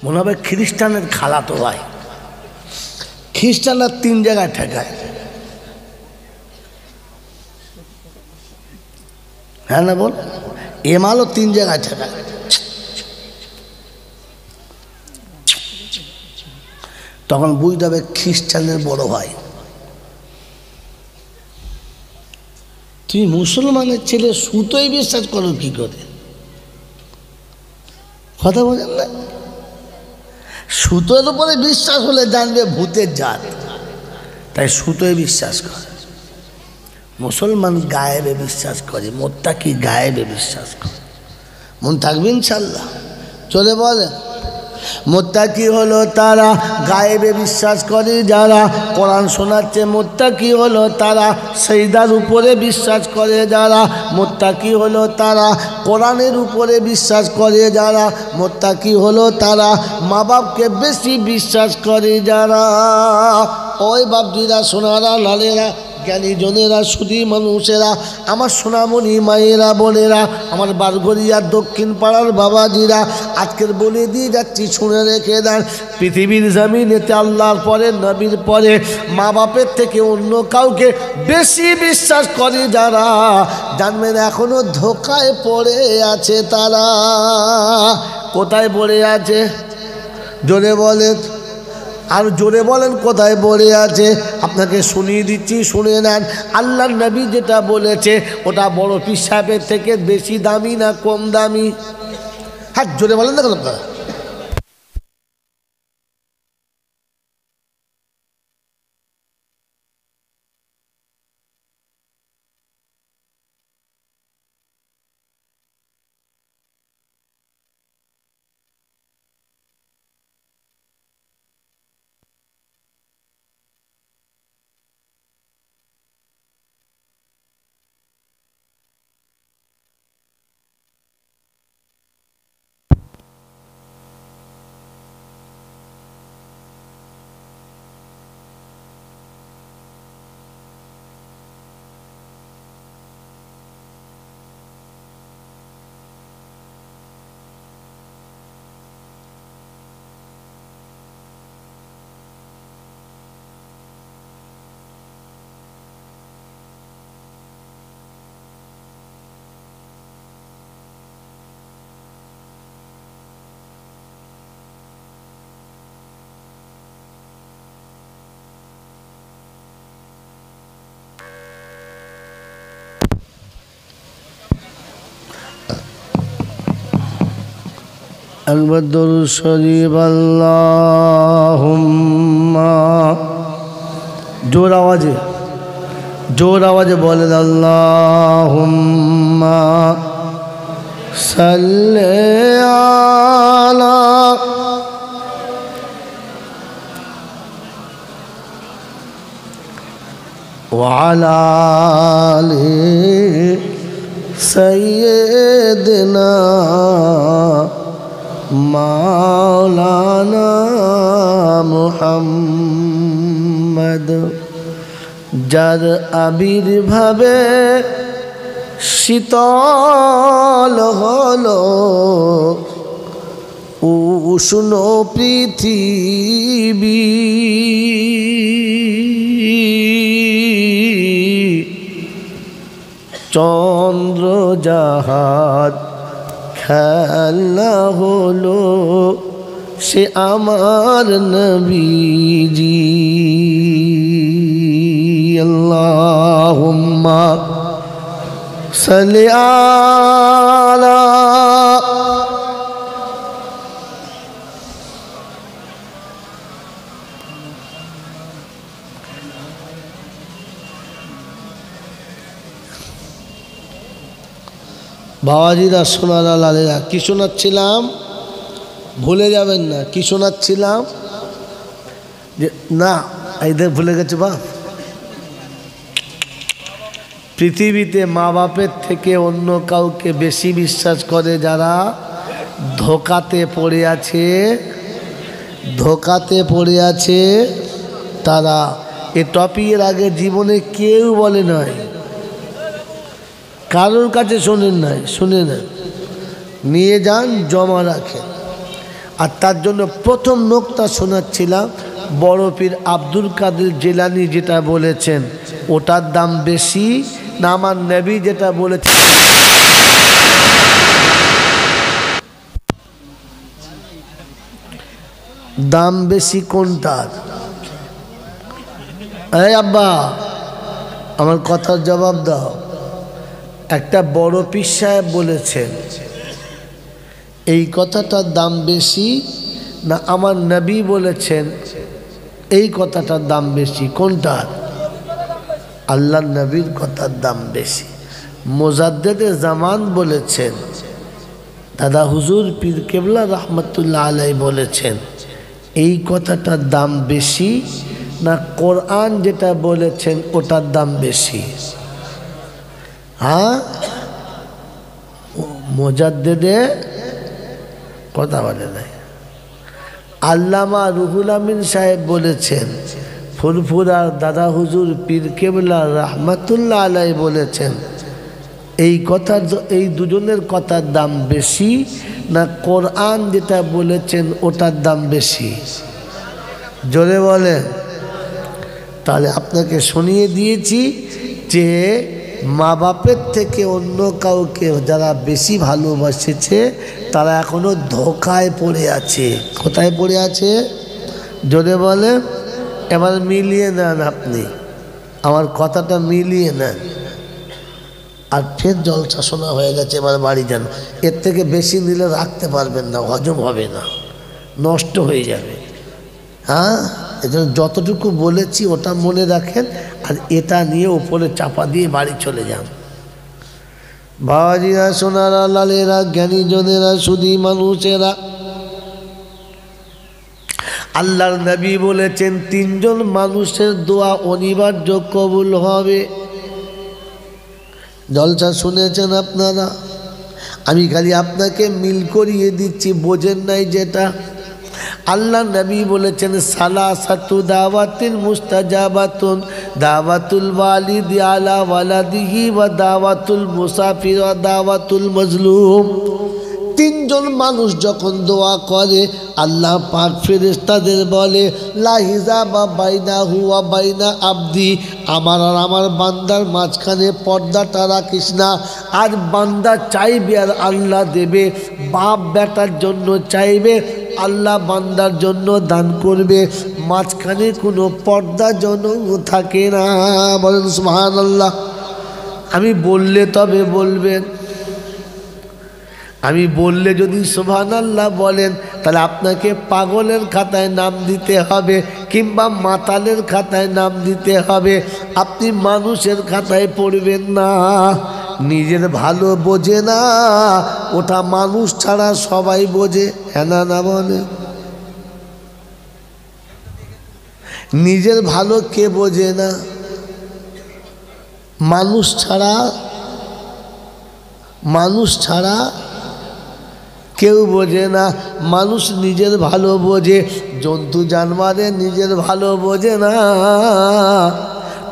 মনে হবে খ্রিস্টানের খালাতো ভাই। খ্রিস্টানরা 3 জায়গায় ঠেকায়, হ্যাঁ না বল? এ মালও 3 জায়গায় ঠেকায়। তখন বুঝতে হবে খ্রিস্টানের বড় ভাই। তুমি মুসলমানের ছেলে সুতোই বিশ্বাস করো কি করে? কথা বলেন না? সুতোর উপরে বিশ্বাস হলে জানবে ভূতের জাত, তাই সুতোয় বিশ্বাস করে। মুসলমান গায়েবে বিশ্বাস করে, মুত্তাকি গায়েবে বিশ্বাস করে। মন থাকবে ইনশাল্লাহ? চলে বলে মুত্তাকি হলো তারা গায়েবে বিশ্বাস করে যারা। কোরআন শোনাচ্ছে মুত্তাকি হলো তারা সিজদার উপরে বিশ্বাস করে যারা। মুত্তাকি হলো তারা কোরআনের উপরে বিশ্বাস করে যারা। মুত্তাকি হলো তারা মা বাপকে বেশি বিশ্বাস করে যারা। ওই বাপজিরা, সোনারা, লালেরা, জ্ঞানী জনেরা, সুধী মানুষেরা, আমার সোনামণি মায়েরা, বোনেরা, আমার বারগড়িয়ার দক্ষিণ পাড়ার বাবাজিরা, আজকের বলে দিয়ে যাচ্ছি, শুনে রেখে দেন। পৃথিবীর জমিনেতে আল্লাহর পরে, নবীর পরে, মা বাপের থেকে অন্য কাউকে বেশি বিশ্বাস করে যারা, জানবেন এখনো ধোকায় পড়ে আছে তারা। কোথায় পড়ে আছে? জোরে বলেন, আর জোরে বলেন কোথায় পড়ে আছে? আপনাকে শুনিয়ে দিচ্ছি, শুনে নেন। আল্লাহর নবী যেটা বলেছে ওটা বড় পীর সাহেবের থেকে বেশি দামি না কম দামি? হ্যাঁ, জোরে বলেন না আপনারা। একবার দরুদ শরীফ আল্লাহুম্মা জোর আওয়াজে বলেন আল্লাহুম্মা সাল্লি আলা وعلى آل سيدنا مولانا محمد যার আবির্ভাবে শীতল হলো উষ্ণ পৃথিবী চন্দ্র জাহাজ খেলা হলো সে আমার নবীজি আল্লাহুম্মা সাল্লি আলা বাবাজিরা সোনারা লালেরা কি শোনাচ্ছিলাম ভুলে যাবেন না কি শোনাচ্ছিলাম যে না এদের ভুলে গেছে বা পৃথিবীতে মা বাপের থেকে অন্য কাউকে বেশি বিশ্বাস করে যারা ধোঁকাতে পড়ে আছে তারা এ টপিকের আগে জীবনে কেউ বলে নয় কারোর কাছে শোনেন নাই শুনে নেন নিয়ে যান জমা রাখেন আর তার জন্য প্রথম নোকতা শোনাচ্ছিলাম বড় পীর আব্দুল কাদের জিলানী যেটা বলেছেন ওটার দাম বেশি না আমার নবী যেটা বলেছেন দাম বেশি কোনটার এই আব্বা আমার কথার জবাব দাও একটা বড় পীর সাহেব বলেছেন এই কথাটার দাম বেশি না আমার নবী বলেছেন এই কথাটার দাম বেশি কোনটার আল্লাহর নবীর কথার দাম বেশি মুজাদ্দেদে জামান বলেছেন দাদা হুজুর পীর কেবলা রহমতুল্লাহ আলাইহি বলেছেন এই কথাটার দাম বেশি না কোরআন যেটা বলেছেন ওটার দাম বেশি হ্যাঁ মুজাদ্দেদে কথা বলে নাই আল্লামা রুহুল আমিন সাহেব বলেছেন ফুরফুরার দাদা হুজুর পীর কেবলা রহমতুল্লাহ আলাইহি বলেছেন এই কথার এই দুজনের কথার দাম বেশি না কোরআন যেটা বলেছেন ওটার দাম বেশি জোরে বলেন তাহলে আপনাকে শুনিয়ে দিয়েছি যে মা বাপের থেকে অন্য কাউকে যারা বেশি ভালোবাসেছে তারা এখনো ধোঁকায় পড়ে আছে কোথায় পড়ে আছে জোরে বলে এবার মিলিয়ে নেন আপনি আমার কথাটা মিলিয়ে নেন আর ফের জলসা শোনা হয়ে গেছে এবার বাড়ি যান এর থেকে বেশি নিলে রাখতে পারবেন না হজম হবে না নষ্ট হয়ে যাবে হ্যাঁ এজন্য যতটুকু বলেছি ওটা মনে রাখেন আর এটা নিয়ে উপরে চাপা দিয়ে বাড়ি চলে যান বাবাজিরা সোনারা লালেরা জ্ঞানীজনেরা শুধু মানুষেরা আল্লাহর নবী বলেছেন তিনজন মানুষের দোয়া অনিবার্য কবুল হবে জলসা শুনেছেন আপনারা আমি খালি আপনাকে মিল করিয়ে দিচ্ছি বোঝেন নাই যেটা আল্লাহ নবী বলেছেন সালাসাতু দাওয়াতিল মুস্তাজাবাতুন দাওয়াতুল ওয়ালিদি আলা ওয়ালাদিহি ওয়া দাওয়াতুল মুসাফির ওয়া দাওয়াতুল মাজলুম তিনজন মানুষ যখন দোয়া করে আল্লাহ পাক ফেরেশতাদের বলে লা হিজাবা বাইনাহু ওয়া বাইনা আবদি আমার আর আমার বান্দার মাঝখানে পর্দাটা রাখিস না আর বান্দা চাইবে আর আল্লাহ দেবে বাপ বেটার জন্য চাইবে আল্লাহ বান্দার জন্য দান করবে মাঝখানে কোনো পর্দা যেন থাকে না বলেন সুবহানাল্লাহ আমি বললে তবে বলবেন আমি বললে যদি সুবহানাল্লাহ বলেন তাহলে আপনাকে পাগলের খাতায় নাম দিতে হবে কিংবা মাতালের খাতায় নাম দিতে হবে, আপনি মানুষের খাতায় পড়বেন না। নিজের ভালো বোঝে না, ওটা মানুষ ছাড়া সবাই বোঝে, হ্যাঁ না বলে? নিজের ভালো কে বোঝে না? মানুষ ছাড়া কেউ বোঝে না। মানুষ নিজের ভালো বোঝে, জন্তু জানোয়ারে নিজের ভালো বোঝে না।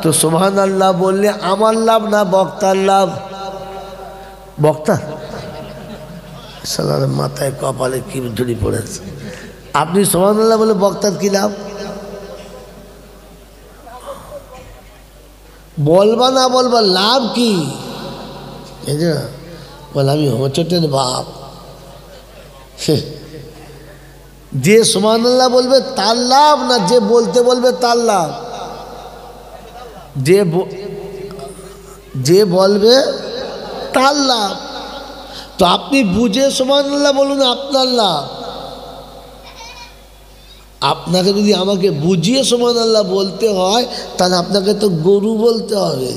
তো সুবহানাল্লাহ বললে আমার লাভ না বক্তার লাভ? বক্তা সালার মাথায় কপালে কি ধরি পড়েছে। আপনি সুবহানাল্লাহ বলে বক্তার কি লাভ? বলবা না বলবা লাভ কি? বল আমি হোঁচটের বাপ। যে সুবহানাল্লাহ বলবে তার লাভ না যে বলতে বলবে তার লাভ? যে বলবে তার লাভ। তো আপনি বুঝে সুবহানাল্লাহ বলুন, আপনার লাভ। আপনাকে যদি আমাকে বুঝিয়ে সুবহানাল্লাহ বলতে হয় তাহলে আপনাকে তো গরু বলতে হবে।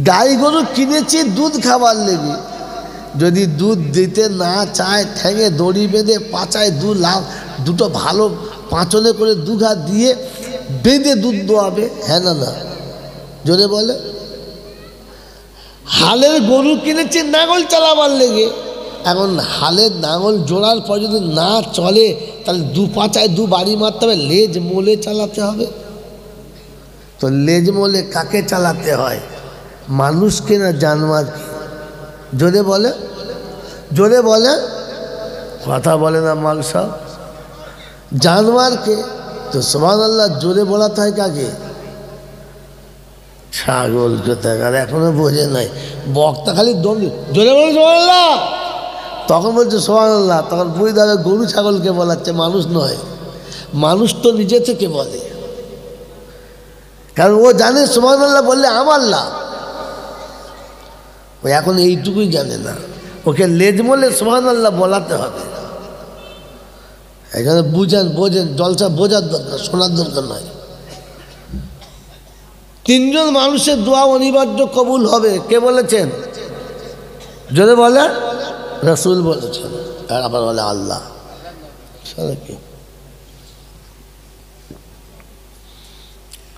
গাই গরু কিনেছি দুধ খাবার লেগে, যদি দুধ দিতে না চায় ঠ্যাঙে দড়ি বেঁধে পাচায় দুটো ভালো পাঁচলে করে দুঘা দিয়ে বেঁধে দুধ দোয়াবে, হ্যাঁ না? জোরে বলে। হালের গরু কিনেছি নাঙল চালাবার লেগে, এখন হালের নাঙল জোড়ার পর যদি না চলে তাহলে দু পাচায় দু বাড়ি মারতে হবে, লেজ মোলে চালাতে হবে। তো লেজ মোলে কাকে চালাতে হয়? মানুষকে না জানোয়ারকে? জোরে বলে কথা বলে না মাল সব জানোয়ারকে। তো সুবহানাল্লাহ জোরে বলাতে হয় কাকে? ছাগল কোথাকার, এখনো বোঝে নাই। বক্তা খালি দম জোরে বলে সুবহানাল্লাহ, তখন বলছে সুবহানাল্লাহ, তখন বুঝতে হবে গরু ছাগলকে বলাচ্ছে, মানুষ নয়। মানুষ তো নিজে থেকে বলে, কারণ ও জানে সুবহানাল্লাহ বললে আমার লাভ। ও এখন এইটুকুই জানে না, ওকে লেজ মোলে সুবহানাল্লাহ বলাতে হবে। এখানে বোঝেন জলসা বোঝার দরকার, শোনার দরকার নয়। তিনজন মানুষের দোয়া অনিবার্য কবুল হবে, কে বলেছেন? যদি বলে রাসূল বলেছেন, আর আবার বলে আল্লাহ।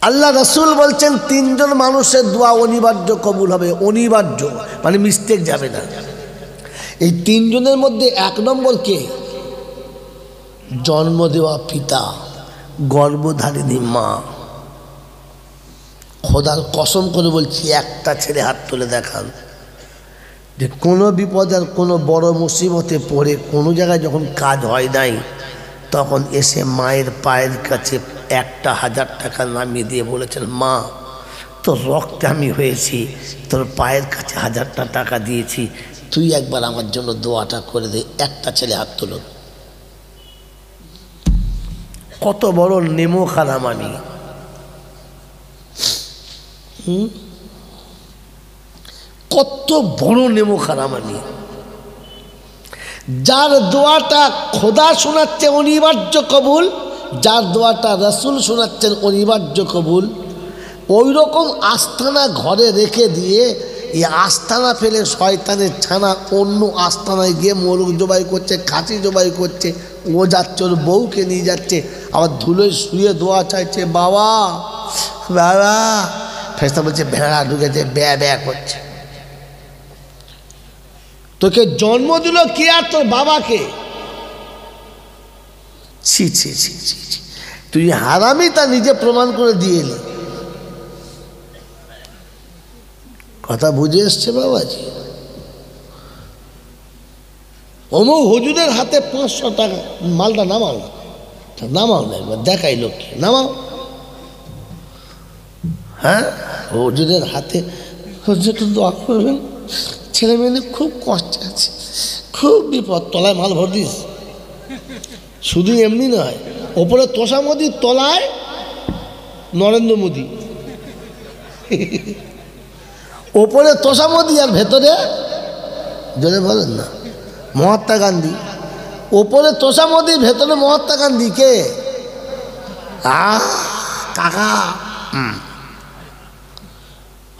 আল্লাহ রাসূল বলছেন তিনজন মানুষের দোয়া অনিবার্য কবুল হবে। অনিবার্য মানে মিস্টেক যাবে না। এই তিনজনের মধ্যে এক নম্বর কে? জন্ম দেওয়া পিতা, গর্ভধারিণী মা। খোদার কসম করে বলছি, একটা ছেলে হাত তুলে দেখান যে কোনো বিপদ আর কোনো বড় মুসিবতে পড়ে কোনো জায়গায় যখন কাজ হয় নাই তখন এসে মায়ের পায়ের কাছে 1,000 টাকা নামিয়ে দিয়ে বলেছেন, মা তোর রক্তে আমি হয়েছি, তোর পায়ের কাছে 1000টা টাকা দিয়েছি, তুই একবার আমার জন্য দোয়াটা করে দে। একটা ছেলে হাত তুলো। কত বড় নেমো খারাম আমি। কত বড় নেমো খারাম আমি। যার দোয়াটা খোদা শোনাচ্ছে অনিবার্য কবুল, যার দোয়াটা রাসূল শোনাচ্ছেন অনিবার্য কবুল, ওই রকম আস্তানা ঘরে রেখে দিয়ে এই আস্তানা ফেলে শয়তানের ছানা অন্য আস্তানায় গিয়ে মোরগ জবাই করছে, খাসি জবাই করছে, ও যাচ্ছে ওর বউকে নিয়ে যাচ্ছে, আবার ধুলোয় শুয়ে দোয়া চাইছে, বাবা বাবা। ফেরেশতা বলছে ভেড়া ঢুকেছে, ব্যা ব্যা করছে। তোকে জন্ম দিল কে আর তোর বাবাকে? ছি ছি ছি ছি ছি, তুই হারামি তা নিজে প্রমাণ করে দিয়ে এলি। কথা বুঝে এসছে বাবাজি? অমুক হুজুরের হাতে 500 টাকা, মালটা নামাও না, নামাও না, একবার দেখাই লোককে, নামাও। হ্যাঁ, হুজুরের হাতে, হুজুর দোয়া করবেন, ছেলে মেয়ে খুব কষ্টে আছে, খুব বিপদ, তলায় মাল ভর দিস। শুধু এমনি নয়, ওপরে তোষা মোদির তলায় নরেন্দ্র মোদী। ওপরে তোষামোদি আর ভেতরে জোরে বলেন না মহাত্মা গান্ধী। ওপরে তোষামোদি ভেতরে মহাত্মা গান্ধী কে? কাকা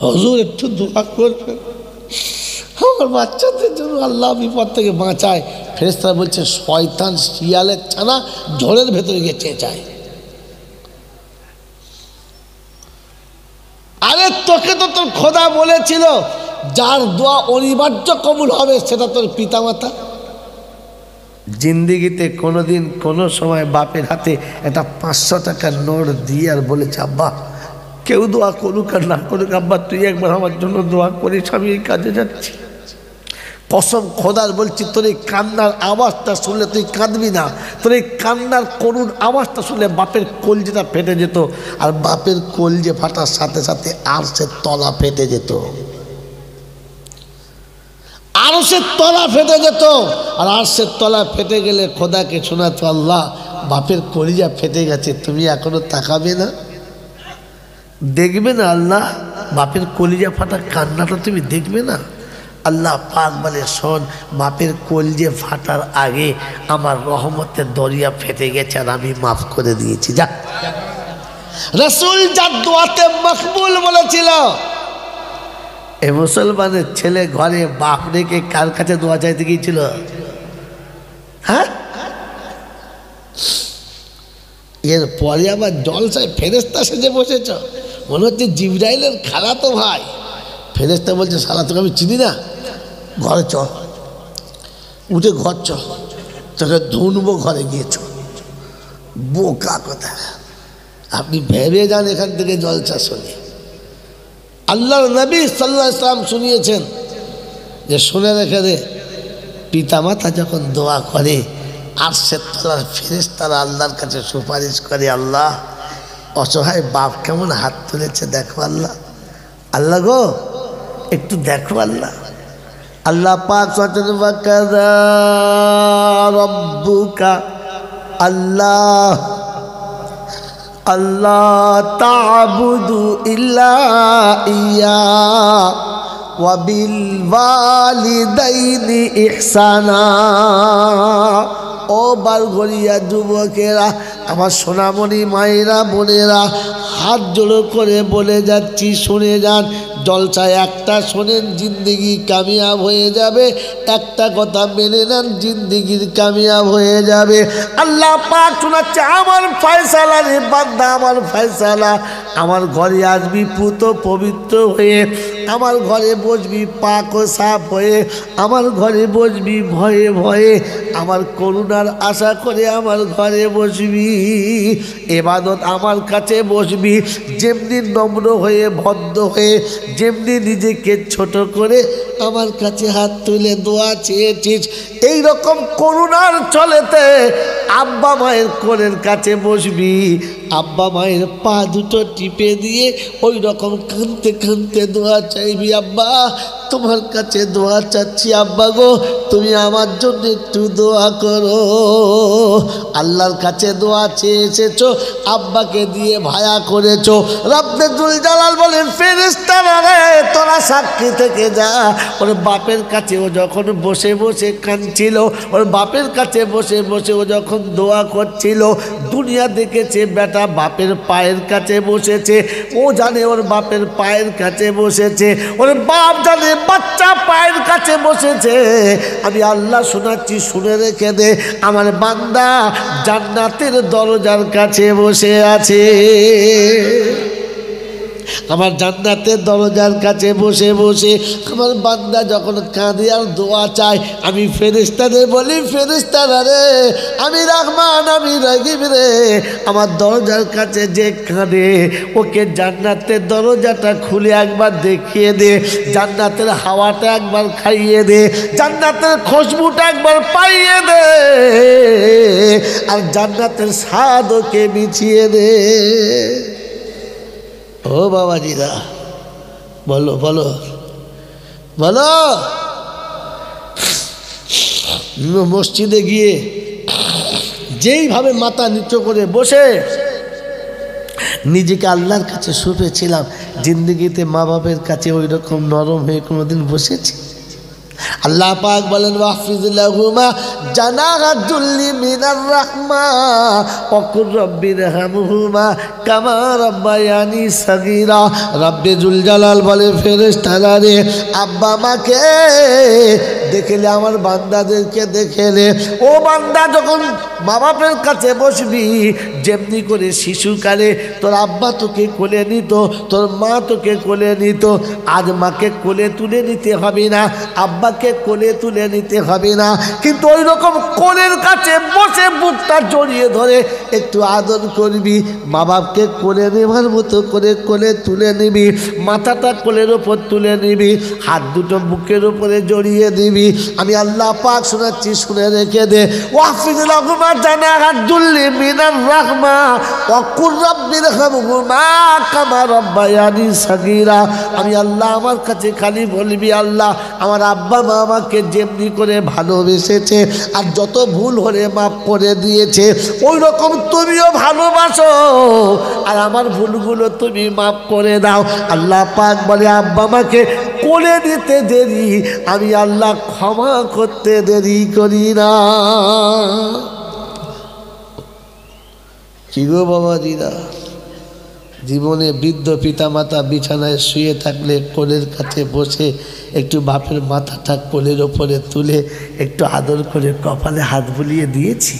হুজুর একটু দোয়া করবেন আমার বাচ্চাদের জন্য, আল্লাহ বিপদ থেকে বাঁচায়। ফেরেশতারা বলছে শয়তান শিয়ালের ছানা ঝড়ের ভেতরে গিয়ে চেঁচায়। আরে তোকে তো তোর খোদা বলেছিল যার দোয়া অনিবার্য কবুল হবে সেটা তোর পিতামাতা। জিন্দিগিতে কোনোদিন কোনো সময় বাপের হাতে একটা 500 টাকার নোট দিয়ে আর বলেছে আব্বা কেউ দোয়া করুক আর না করুক, আব্বা তুই একবার আমার জন্য দোয়া করিস, আমি এই কাজে যাচ্ছি। কসম খোদার বলছি তোর এই কান্নার আওয়াজটা শুনলে তুই কাঁদবি না। তোর এই কান্নার করুণ আওয়াজটা শুনলে বাপের কলজেটা ফেটে যেত, আর বাপের কলজে ফাটার সাথে সাথে আরশের তলা ফেটে যেত, আরশের তলা ফেটে যেত। আর আরশের তলা ফেটে গেলে খোদাকে শোনাতো আল্লাহ বাপের কলিজা ফেটে গেছে, তুমি এখনো তাকাবে না, দেখবে না? আল্লাহ বাপের কলিজা ফাটা কান্নাটা তুমি দেখবে না? আল্লাহ পাক বলে শোন, বাপের কলজে ফাটার আগে আমার রহমতের দরিয়া ফেটে গেছে আর আমি মাফ করে দিয়েছি। যা রাসূল যার দোয়াতে মকবুল বলেছিল, এ মুসলমানের ছেলে ঘরে বাপ রেখে কার কাছে দোয়া চাইতে গিয়েছিল? হ্যাঁ, এরপরে আবার জলসায় ফেরেশতা সেজে বসেছ, মনে হচ্ছে জিবরাইলের খালাতো ভাই। ফেরেশতা বলছে শালা তোকে আমি চিনি না, ঘরে চ, উঠে ঘর চ, তোকে ধুনবো ঘরে গিয়েছ। বোকা কথা, আপনি ভেবে যান এখান থেকে জলসা শুনে। আল্লাহর নবী সাল্লাল্লাহু আলাইহি ওয়াসাল্লাম শুনিয়েছেন যে শুনে রেখে দে, পিতামাতা যখন দোয়া করে আরশের তলার ফেরেশতারা আল্লাহর কাছে সুপারিশ করে, আল্লাহ অসহায় বাপ কেমন হাত তুলেছে দেখো আল্লাহ, আল্লাহ গো একটু দেখো আল্লাহ। আল্লাহ পাক ওয়াকাযা রাব্বুকা আল্লাহ আল্লাহ তা'বুদু ইল্লা ইয়া ওয়া বিল ওয়ালিদাইনি ইহসানা। ও বারঘরিয়া যুবকেরা, আমার সোনামণি মায়েরা বোনেরা, হাত জোড়ো করে বলে যাচ্ছি শুনে যান। জলসায় একটা শোনেন জিন্দিগি কামিয়াব হয়ে যাবে, একটা কথা মেনে নেন জিন্দিগির কামিয়াব হয়ে যাবে। আল্লাহ পাক শোনাচ্ছে আমার ফয়সালা রে বান্দা, আমার ফয়সালা। আমার ঘরে আসবি পুত পবিত্র হয়ে, আমার ঘরে বসবি পাক ও সাফ হয়ে, আমার ঘরে বসবি ভয়ে ভয়ে, আমার করুণার আশা করে আমার ঘরে বসবি, ইবাদত আমার কাছে বসবি, যেমনি নম্র হয়ে ভদ্র হয়ে, যেমনি নিজেকে ছোট করে আমার কাছে হাত তুলে দোয়া চেয়েছিস, এই রকম করুণার চলেতে আব্বা মায়ের কোলের কাছে বসবি, আব্বা মায়ের পা দুটো টিপে দিয়ে ওই রকম কাঁদতে কাঁদতে দোয়া চাইবি, আব্বা তোমার কাছে দোয়া চাচ্ছি, আব্বা গো তুমি আমার জন্য একটু দোয়া করো। আল্লাহর কাছে দোয়া চেয়ে এসেছো, আব্বাকে দিয়ে ভায়া করেছো। রব্বে জুল জালাল বলেন ফেরেশতারা রে তোরা সাক্ষী থেকে যা। ওর বাপের কাছে ও যখন বসে বসে কাঁদছিল, ওর বাপের কাছে বসে বসে ও যখন দোয়া করছিল, দুনিয়া দেখেছে বেটা বাপের পায়ের কাছে বসেছে, ও জানে ওর বাপের পায়ের কাছে বসেছে, ওর বাপ জানে বাচ্চা পায়ের কাছে বসেছে। আমি আল্লাহ শোনাচ্ছি শুনে রেখে দে, আমার বান্দা জান্নাতের দরজার কাছে বসে আছে, আমার জান্নাতের দরজার কাছে বসে বসে আমার বান্দা যখন কাঁদে আর দোয়া চায়, আমি ফেরেশতাদের বলি ফেরেশতারা রে আমি রহমান আমি রহিম রে, আমার দরজার কাছে যে কাঁদে ওকে জান্নাতের দরজাটা খুলে একবার দেখিয়ে দে, জান্নাতের হাওয়াটা একবার খাইয়ে দে, জান্নাতের খুশবুটা একবার পাইয়ে দে, আর জান্নাতের স্বাদ ওকে মিছিয়ে দে। ও বাবাজিরা বলো বলো বলো, মসজিদে গিয়ে যেইভাবে মাথা নিচু করে বসে নিজেকে আল্লাহর কাছে সঁপেছিলাম। জিন্দগিতে মা বাপের কাছে ওই রকম নরম হয়ে কোনোদিন বসেছি? আল্লাহ পাক বলেন ওয়াহফিজ লাহুমা জানাহা যুল্লি মিনার রাহমা ওয়াকুর রাব্বিরহামহুমা কামা রাব্বায়ানি সাগীরা। রাব্বে জুল জালাল বলে ফেরেশতারা রে, আব্বা মাকে দেখলে, আমার বান্দাদেরকে দেখলে, ও বান্দা যখন মা বাপের কাছে বসবি, যেমনি করে শিশুকালে তোর আব্বা তোকে কোলে নিত, তোর মা তোকে কোলে নিত, আজ মাকে কোলে তুলে নিতে হবে না, আব্বাকে কোলে তুলে নিতে হবে না, কিন্তু ওই রকম কোলের কাছে বসে বুকটা জড়িয়ে ধরে একটু আদর করবি, মা বাপকে কোলে নেবার মতো করে কোলে তুলে নিবি, মাথাটা কোলের ওপর তুলে নিবি, হাত দুটো বুকের উপরে জড়িয়ে দিবি। আমি আল্লাহ পাক শোনাচ্ছি, শুনে রেখে দে। ওয়াহফিজ লাহুমা জানাহা যুল্লি মিনার রাহমা ওয়াকুর রাব্বিরহামহুমা কামা রাব্বায়ানি সাগীরা। আমি আল্লাহ আমার কাছে খালি বলবি, আল্লাহ আমার আব্বা মা আমাকে যেমনি করে ভালোবেসেছে আর যত ভুল হলে মাফ করে দিয়েছে, ওই রকম তুমিও ভালোবাসো আর আমার ভুলগুলো তুমি মাফ করে দাও। আল্লাহ পাক বলে আব্বা মাকে কোলে নিতে দেরি, আমি আল্লাহ ক্ষমা করতে দেরি করি না। কি গো বাবাজিরা, জীবনে বৃদ্ধ পিতামাতা বিছানায় শুয়ে থাকলে কোলের কাছে বসে একটু বাপের মাথাটা কোলের ওপরে তুলে একটু আদর করে কপালে হাত বুলিয়ে দিয়েছি।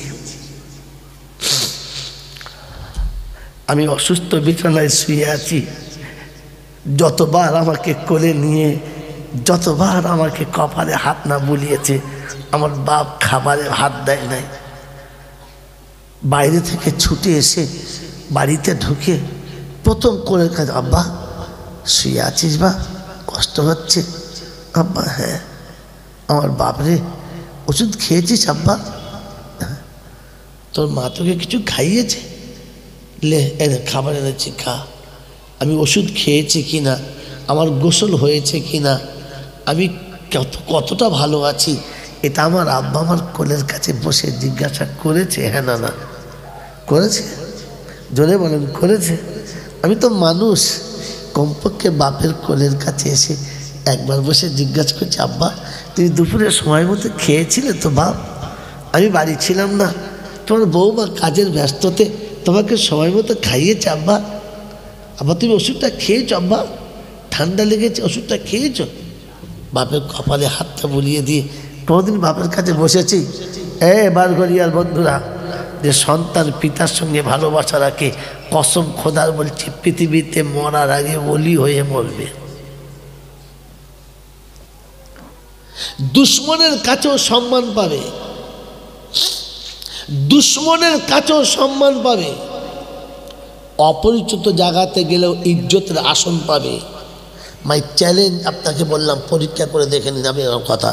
আমি অসুস্থ বিছানায় শুয়ে আছি, যতবার আমাকে কোলে নিয়ে, যতবার আমাকে কপালে হাত না বুলিয়েছে, আমার বাপ খাবারে হাত দেয় নাই। বাইরে থেকে ছুটে এসে বাড়িতে ঢুকে প্রথম কোলের কাছে, আব্বা শুয়ে আছিস বা, কষ্ট হচ্ছে? আব্বা হ্যাঁ। আমার বাপরে ওষুধ খেয়েছিস আব্বা? তোর মা তোকে কিছু খাইয়েছে? লে এনে খাবার এনেছি, খা। আমি ওষুধ খেয়েছি কি না, আমার গোসল হয়েছে কি না, আমি কতটা ভালো আছি, এটা আমার আব্বা আমার কোলের কাছে বসে জিজ্ঞাসা করেছে। হ্যাঁ না না করেছে? জোরে বলেন করেছে? আমি তো মানুষ, কমপক্ষে বাপের কোলের কাছে এসে একবার বসে জিজ্ঞাসা করছি, আব্বা তুমি দুপুরে সময় মতো খেয়েছিলে তো বাপ? আমি বাড়ি ছিলাম না, তোমার বৌমা কাজের ব্যস্ততে তোমাকে সময় মতো খাইয়েছে আব্বা? আব্বা তুমি ওষুধটা খেয়েছো আব্বা? ঠান্ডা লেগেছে, ওষুধটা খেয়েছো? বাপের কপালে হাতটা বুলিয়ে দিয়ে কোনোদিন বাপের কাছে বসেছি? বারঘরিয়ার বন্ধুরা, যে সন্তান পিতার সঙ্গে ভালোবাসা রাখে, কসম খোদার বলছি পৃথিবীতে মরার আগে ওলি হয়ে মরবে। দুশ্মনের কাছেও সম্মান পাবে, দুশ্মনের কাছেও সম্মান পাবে, অপরিচিত জায়গাতে গেলেও ইজ্জতের আসন পাবে। মাই চ্যালেঞ্জ আপনাকে বললাম, পরীক্ষা করে দেখে নিন। আমি আমার কথা,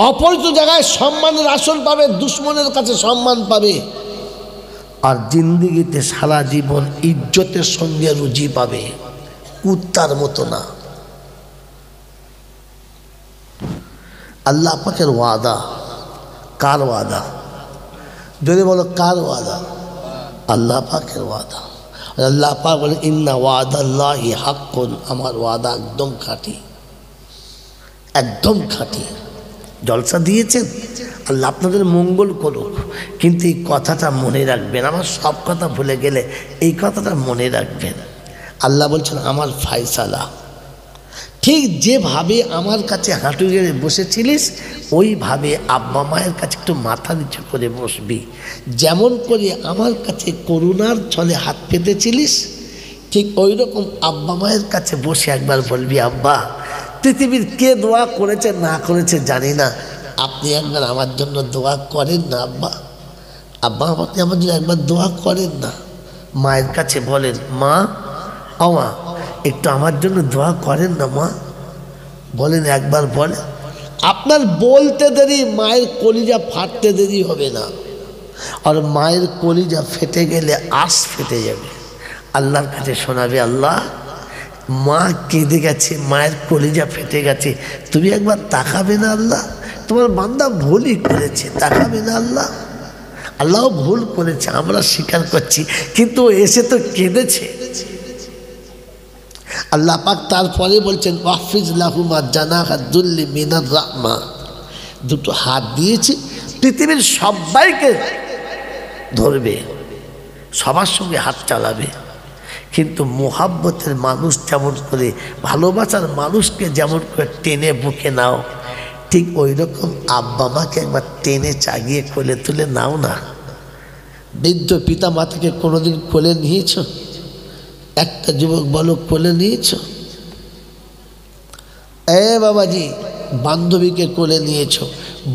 অপরিচিত জায়গায় সম্মানের আসন পাবে, দুশ্মনের কাছে সম্মান পাবে, আর জিন্দিগিতে সারা জীবন ইজ্জতের সঙ্গে রুজি পাবে, কুত্তার মতো না। আল্লাহ পাকের ওয়াদা। কার ওয়াদা? যদি বলো কার ওয়াদা? আল্লাহ পাকের ওয়াদা। আল্লাহ পাক বলে ইন্না ওয়াদাল্লাহি হাক্কুন, আমার ওয়াদা একদম খাঁটি, একদম খাঁটি। জলসা দিয়েছেন, আল্লাহ আপনাদের মঙ্গল করুক, কিন্তু এই কথাটা মনে রাখবেন। আমার সব কথা ভুলে গেলে এই কথাটা মনে রাখবেন। আল্লাহ বলছেন আমার ফায়সালা, ঠিক যেভাবে আমার কাছে হাঁটু গেড়ে বসেছিলিস ওইভাবে আব্বা মায়ের কাছে একটু মাথা নিচু করে বসবি। যেমন করে আমার কাছে করুণার ছলে হাত পেতেছিলিস, ঠিক ওই রকম আব্বা মায়ের কাছে বসে একবার বলবি, আব্বা পৃথিবীর কে দোয়া করেছে না করেছে জানি না, আপনি একবার আমার জন্য দোয়া করেন না আব্বা। আব্বা আপনি আমার জন্য একবার দোয়া করেন না। মায়ের কাছে বলেন, মা ও মা একটু আমার জন্য দোয়া করেন না মা। বলেন, একবার বলেন। আপনার বলতে দেরি, মায়ের কলিজা ফাটতে দেরি হবে না। আর মায়ের কলিজা ফেটে গেলে আঁশ ফেটে যাবে। আল্লাহর কাছে শোনাবে, আল্লাহ মা কেঁদে গেছে, মায়ের কলিজা ফেটে গেছে, তুমি একবার তাকাবে না আল্লাহ? তোমার বান্দা ভুলই করেছে, তাকাবে না আল্লাহ? আল্লাহ ভুল করেছে, আমরা স্বীকার করছি, কিন্তু এসে তো কেঁদেছে। আল্লাহ পাক তারপরে বলছেন ওয়াহফিজ লাহুমা জানাহা যুল্লি মিনার রাহমা, দুটো হাত দিয়েছি, পৃথিবীর সবাইকে ধরবে, সবার সঙ্গে হাত চালাবে, কিন্তু মোহাব্বতের মানুষ যেমন করে, ভালোবাসার মানুষকে যেমন করে টেনে বুকে নাও, ঠিক ওই রকম আব্বা মাকে একবার টেনে চাগিয়ে কোলে তুলে নাও না। বৃদ্ধ পিতা মাতাকে কোনোদিন কোলে নিয়েছ? একটা যুবক বলো কোলে নিয়েছ? বাবাজি, বান্ধবীকে কোলে নিয়েছ,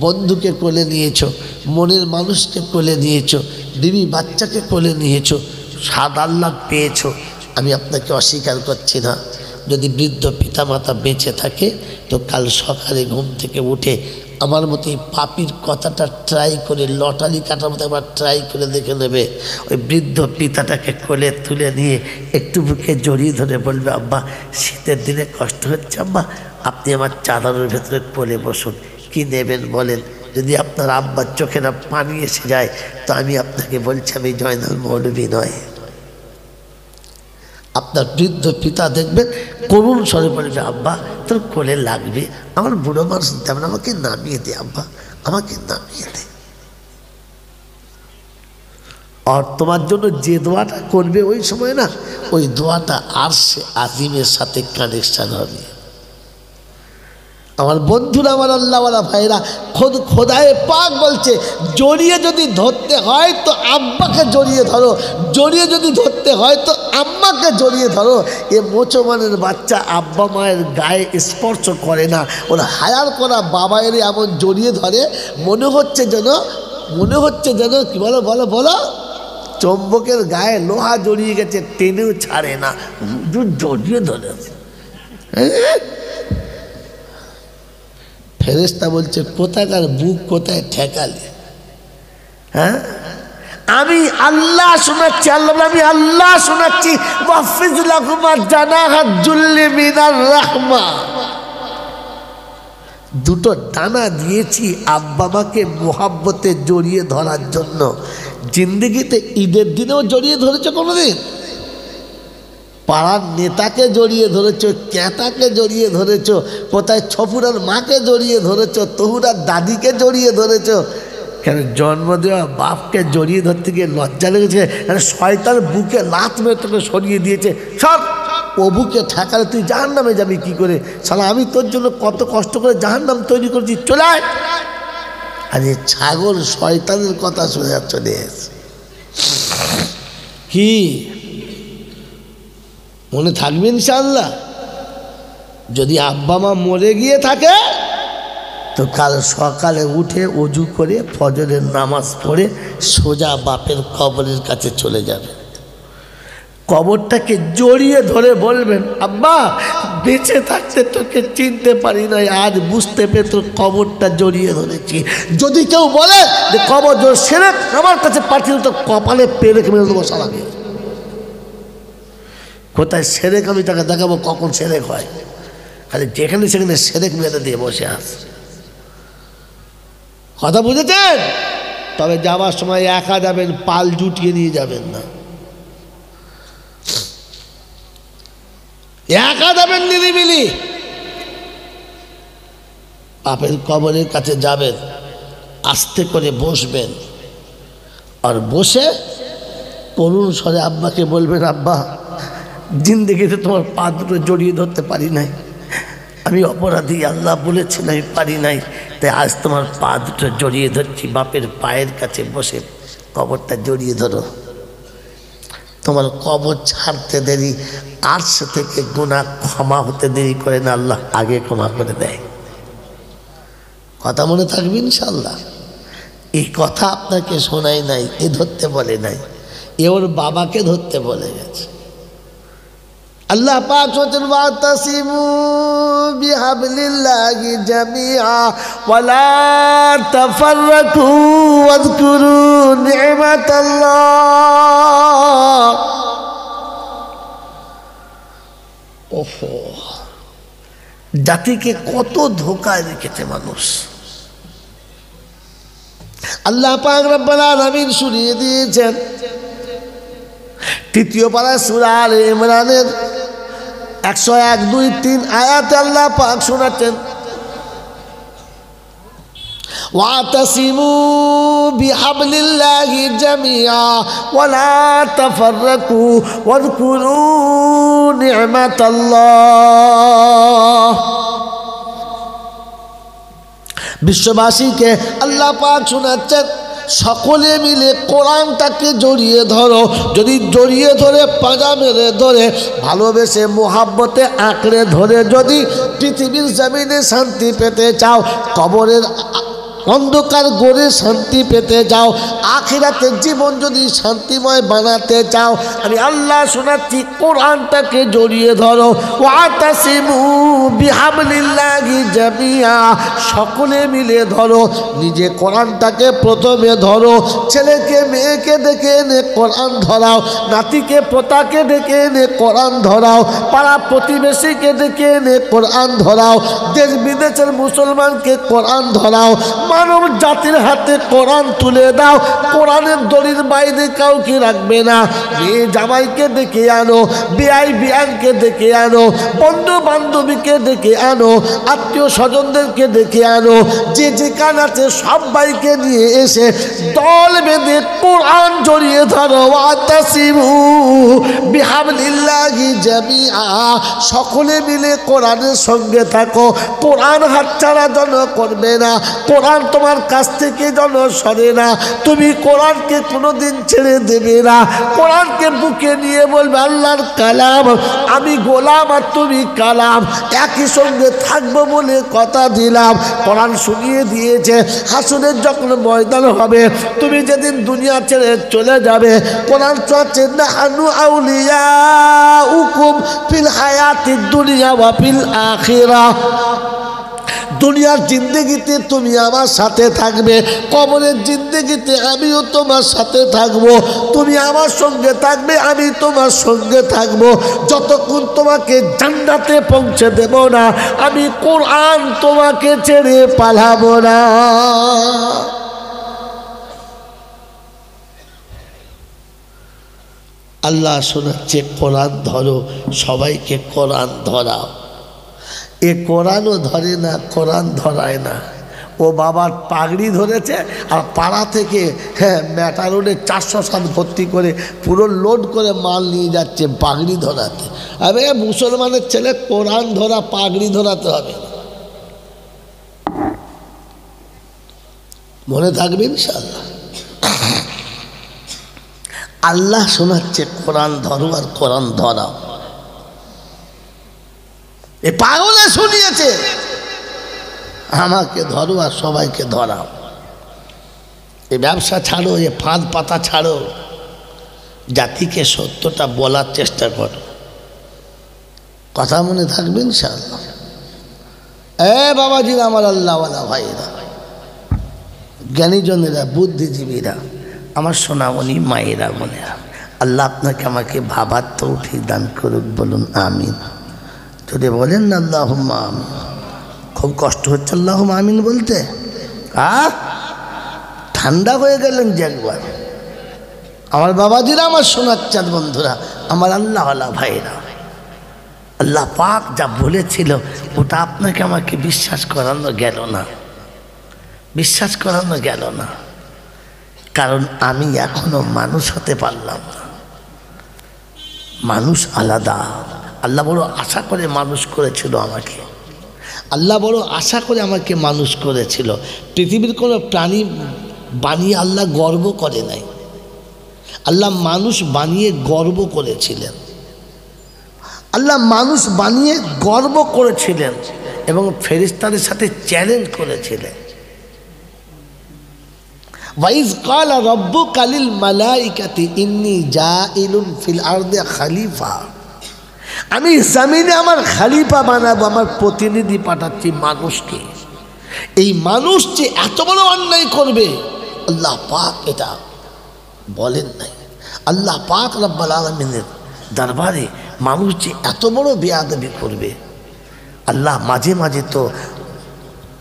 বন্ধুকে কোলে নিয়েছ, মনের মানুষকে কোলে নিয়েছ, বিবি বাচ্চাকে কোলে নিয়েছ, স্বাদ আহ্লাদ পেয়েছ। আমি আপনাকে অস্বীকার করছি না। যদি বৃদ্ধ পিতামাতা বেঁচে থাকে তো কাল সকালে ঘুম থেকে উঠে আমার মতো এই পাপির কথাটা ট্রাই করে, লটারি কাটার মতো একবার ট্রাই করে দেখে নেবে। ওই বৃদ্ধ পিতাটাকে কোলে তুলে নিয়ে একটু বুকে জড়িয়ে ধরে বলবে, আব্বা শীতের দিনে কষ্ট হচ্ছে, আব্বা আপনি আমার চাদরের ভেতরে কোলে বসুন, কি নেবেন বলেন। যদি আপনার আব্বার চোখে না পানি এসে যায় তো আমি আপনাকে বলছি আমি জয়নাল মৌলবী নয়। আপনার বৃদ্ধ পিতা দেখবেন করুণ স্বরে বলবে, আব্বা তোর কোলে লাগবে, আমার বুড়ো মানুষ তেমন, আমাকে নামিয়ে দে আব্বা, আমাকে নামিয়ে দে। আর তোমার জন্য যে দোয়াটা করবে ওই সময় না, ওই দোয়াটা আরশে আজিমের সাথে কানেকশন হবে। আমার বন্ধুরা, আমার আল্লাহওয়ালা ভাইরা, খোদায়ে পাক বলছে জড়িয়ে যদি ধরতে হয় তো আব্বাকে জড়িয়ে ধরো, জড়িয়ে যদি ধরতে হয় তো আম্মাকে জড়িয়ে ধরো। এ মুসলমানের বাচ্চা আব্বা মায়ের গায়ে স্পর্শ করে না, ওরা হায়ার করা বাবায়ের এমন জড়িয়ে ধরে, মনে হচ্ছে যেন কি বলো বলো বলো, চম্বকের গায়ে লোহা জড়িয়ে গেছে, টেনেও ছাড়ে না, জড়িয়ে ধরে। ফেরেশতা বলছে কোথাকার বুক কোথায় ঠেকালে? হ্যাঁ, আমি আল্লাহ শোনাচ্ছি, আমি আল্লাহ শোনাচ্ছি, ওয়াহফিজ লাহুমা জানাহা যুল্লি মিনার রাহমা, দুটো ডানা দিয়েছি আব্বা মাকে মোহাব্বতে জড়িয়ে ধরার জন্য। জিন্দেগিতে ঈদের দিনেও জড়িয়ে ধরেছ কোনোদিন? পাড়ার নেতাকে জড়িয়ে ধরেছ, ক্যাঁতাকে জড়িয়ে ধরেছ, কোথায় ছপুরার মাকে জড়িয়ে ধরেছ, তহুরার দাদিকে জড়িয়ে ধরেছ। কেন জন্ম দেওয়া বাপকে জড়িয়ে ধরতে গিয়ে লজ্জা লেগেছে? কেন শয়তান বুকে লাত মেরে তোকে সরিয়ে দিয়েছে, সব ও বুকে ঠেকালে তুই জাহান্নামে যাবি কি করে? শালা আমি তোর জন্য কত কষ্ট করে জাহান্নাম তৈরি করেছি, চলে আয়। আর এই ছাগল শয়তানের কথা শুনে চলে এসে কি মনে থাকবে ইনশাআল্লাহ? যদি আব্বা মা মরে গিয়ে থাকে তো কাল সকালে উঠে ওযু করে ফজরের নামাজ পড়ে সোজা বাপের কবরের কাছে চলে যাবে, কবরটাকে জড়িয়ে ধরে বলবেন, আব্বা বেঁচে থাকতে তোকে চিনতে পারি নাই, আজ বুঝতে পেরে তোর কবরটা জড়িয়ে ধরেছি। যদি কেউ বলে যে কবর জোর সেরে আমার কাছে পাঠিয়ে তো কপালে পেরে মেরে দেবো সালাকে। কোথায় সেরেক আমি তাকে দেখাবো কখন সেরেক হয়, খালি যেখানে সেখানে সেরেক মেরে দিয়ে বসে আস। কথা বুঝেছেন? তবে যাওয়ার সময় একা যাবেন, পাল জুটিয়ে নিয়ে যাবেন না, একা যাবেন নিরিবিলি। বাপের কবরের কাছে যাবেন, আস্তে করে বসবেন, আর বসে করুণ স্বরে আব্বাকে বলবেন, আব্বা জিন্দেগিতে তোমার পা দুটো জড়িয়ে ধরতে পারি নাই, আমি অপরাধী, আল্লাহ বলেছেন আমি পারি নাই, তাই আজ তোমার পা দুটো জড়িয়ে ধরছি। বাপের পায়ের কাছে বসে কবরটা জড়িয়ে ধরো, তোমার কবর ছাড়তে দেরি, আরশ থেকে গুনাহ ক্ষমা হতে দেরি করে না, আল্লাহ আগে ক্ষমা করে দেয়। কথা মনে থাকবে ইনশাআল্লাহ? এই কথা আপনাকে শোনাই নাই, এ ধরতে বলে নাই, এ ওর বাবাকে ধরতে বলে গেছে। আল্লাহ পাক বলেন ওয়াতাসিমু বিহাবলিল্লাহি জামিআ ওয়ালা তাফাররাকু ওয়াযকুরু নি'মাতাল্লাহ। ওহো, জাতিকে কত ধোকায় রেখেছে মানুষ। আল্লাহ পাক রব্বুল আলামিন শুনিয়ে দিয়েছেন তৃতীয় পারা সূরা আলে ইমরানের 101, 2, 3 আয়াতে আল্লাহ পাক শোনাচ্ছেন واعتصموا بحبل الله جميعا ولا تفرقوا واذكروا نعمة الله বিশ্ববাসীকে আল্লাহ পাক শোনাচ্ছেন সকলে মিলে কোরআনটাকে জড়িয়ে ধরো। যদি জড়িয়ে ধরে পাজা মেরে ধরে ভালোবেসে মোহাব্বতে আঁকড়ে ধরে যদি পৃথিবীর জমিনে শান্তি পেতে চাও, কবরের অন্ধকার গড়ে শান্তি পেতে চাও, আখিরাতের জীবন যদি শান্তিময় বানাতে চাও, আমি আল্লাহ শোনাচ্ছি কোরআনটাকে জড়িয়ে ধরো। ওয়াতাসিমু বিহাবলিল্লাহি জামিয়া, সকলে মিলে ধরো। নিজে কোরআনটাকে প্রথমে ধরো, ছেলেকে মেয়েকে ডেকে এনে কোরআন ধরাও, নাতিকে পোতাকে ডেকে এনে কোরআন ধরাও, পাড়া প্রতিবেশীকে ডেকে এনে কোরআন ধরাও, দেশ বিদেশের মুসলমানকে কোরআন ধরাও, মানব জাতির হাতে কোরআন তুলে দাও। কোরআনের দড়ির বাইরে কাউকে রাখবে না। মেয়ে জামাইকে ডেকে আনো, বিআই বিআনকে ডেকে আনো, বন্ধু বান্ধবীকে ডেকে আনো, আত্মীয় স্বজনদেরকে ডেকে আনো, যে যেখানে আছে সবাইকে নিয়ে এসে দল বেঁধে কোরআন জড়িয়ে ধরো। ওয়াতাসিমু বিহাবলিল্লাহি জামিআ, সকলে মিলে কোরআনের সঙ্গে থাকো। কোরআন হাতছাড়া যেন করবে না, কোরআন তোমার কাছ থেকে যেন সরে না। তুমি কোরআনকে কোনোদিন ছেড়ে দেবে না। কোরআনকে বুকে নিয়ে বলবে আল্লাহর কালাম, আমি গোলাম আর তুমি কালাম, একই সঙ্গে থাকবো বলে কথা দিলাম। কোরআন শুনিয়ে দিয়েছে হাসরের যখন ময়দান হবে, তুমি যেদিন দুনিয়া ছেড়ে চলে যাবে, কোরআন চলছে নাহনু আউলিয়াউকুম ফিল হায়াতিদ দুনিয়া ওয়া ফিল আখিরাহ। দুনিয়ার জিন্দেগিতে তুমি আমার সাথে থাকবে, কবরের জিন্দেগিতে আমিও তোমার সাথে থাকবো। তুমি আমার সঙ্গে থাকবে, আমি তোমার সঙ্গে থাকবো, যতক্ষণ তোমাকে জান্নাতে পৌঁছে দেব না, আমি কোরআন তোমাকে ছেড়ে পালাবো না। আল্লাহ শোনাচ্ছে কোরআন ধরো, সবাইকে কোরআন ধরাও। এ কোরআনও ধরে না, কোরআন ধরায় না। ও বাবার পাগড়ি ধরেছে আর পাড়া থেকে ম্যাটারোডে 407 ভর্তি করে পুরো লোড করে মাল নিয়ে যাচ্ছে পাগড়ি ধরাতে। আরে মুসলমানের ছেলে কোরআন ধরা পাগড়ি ধরাতে হবে না। মনে থাকবে ইনশাআল্লাহ। আল্লাহ শোনাচ্ছে কোরআন ধরো আর কোরআন ধরাও। এ পাগলে শুনিয়েছে আমাকে ধরো আর সবাইকে ধরাও। এ ব্যবসা ছাড়ো, এ ফাঁদ পাতা ছাড়ো, জাতিকে সত্যটা বলার চেষ্টা করো। কথা মনে থাকবে ইনশাআল্লাহ। বাবাজিরা, আমার আল্লাহওয়ালা ভাইরা, জ্ঞানীজনেরা, বুদ্ধিজীবীরা, আমার সোনামণি মায়েরা, বোনেরা, আল্লাহ আপনাকে আমাকে ভাবার তৌফিক দান করুক। বলুন আমিন। যদি বলেন না আল্লাহুম্মা আমিন। খুব কষ্ট হচ্ছে আল্লাহুম্মা আমিন বলতে। ঠান্ডা হয়ে গেলেন যে একবার। আমার বাবাজিরা, আমার সোনার চাঁদ বন্ধুরা, আমার আল্লাহওয়ালা ভাইরা, আল্লাহ পাক যা বলেছিল ওটা আপনাকে আমাকে বিশ্বাস করানো গেল না, বিশ্বাস করানো গেল না। কারণ আমি এখনো মানুষ হতে পারলাম না। মানুষ আলাদা। আল্লাহ বড় আশা করে মানুষ করেছিল আমাকে। আল্লাহ বড় আশা করে আমাকে মানুষ করেছিল। পৃথিবীর কোনো প্রাণী বানিয়ে আল্লাহ গর্ব করে নাই। আল্লাহ মানুষ বানিয়ে গর্ব করেছিলেন। আল্লাহ মানুষ বানিয়ে গর্ব করেছিলেন এবং ফেরেশতাদের সাথে চ্যালেঞ্জ করেছিলেন। ওয়াইজ ক্বালা রাব্বুকা লিল মালাইকাতি ইন্নী জাইলুন ফিল আরদি খলিফা। আমি জমিনে আমার খলিফা বানাবো, আমার প্রতিনিধি পাঠাচ্ছি মানুষকে। এই মানুষ যে এত বড় অন্যায় করবে আল্লাহ পাক এটা বলেন নাই। আল্লাহ পাক রব্বুল আলামিনের দরবারে মানুষ যে এত বড় বেয়াদবি করবে, আল্লাহ মাঝে মাঝে তো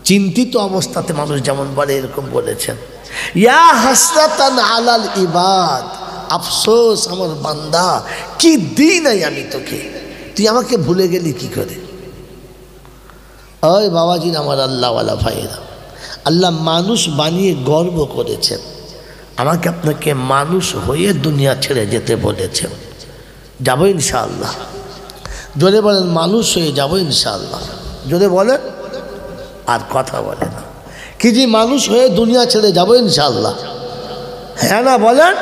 চিন্তিত অবস্থাতে মানুষ যেমন বলে এরকম বলেছেন, ইয়া হাসরাতান আলাল ইবাদ, আফসোস আমার বান্দা, কি দিই নাই আমি তোকে, তুই আমাকে ভুলে গেলি কি করে। ওই বাবাজির আমার আল্লাহওয়ালা ভাইয়েরা, আল্লাহ মানুষ বানিয়ে গর্ব করেছেন, আমাকে আপনাকে মানুষ হয়ে দুনিয়া ছেড়ে যেতে বলেছেন। যাবো ইনশাআল্লাহ, জোরে বলেন মানুষ হয়ে যাবো ইনশাআল্লাহ, জোরে বলেন, আর কথা বলে না কি যে মানুষ হয়ে দুনিয়া ছেড়ে যাবো ইনশাআল্লাহ, হ্যাঁ না বলেন।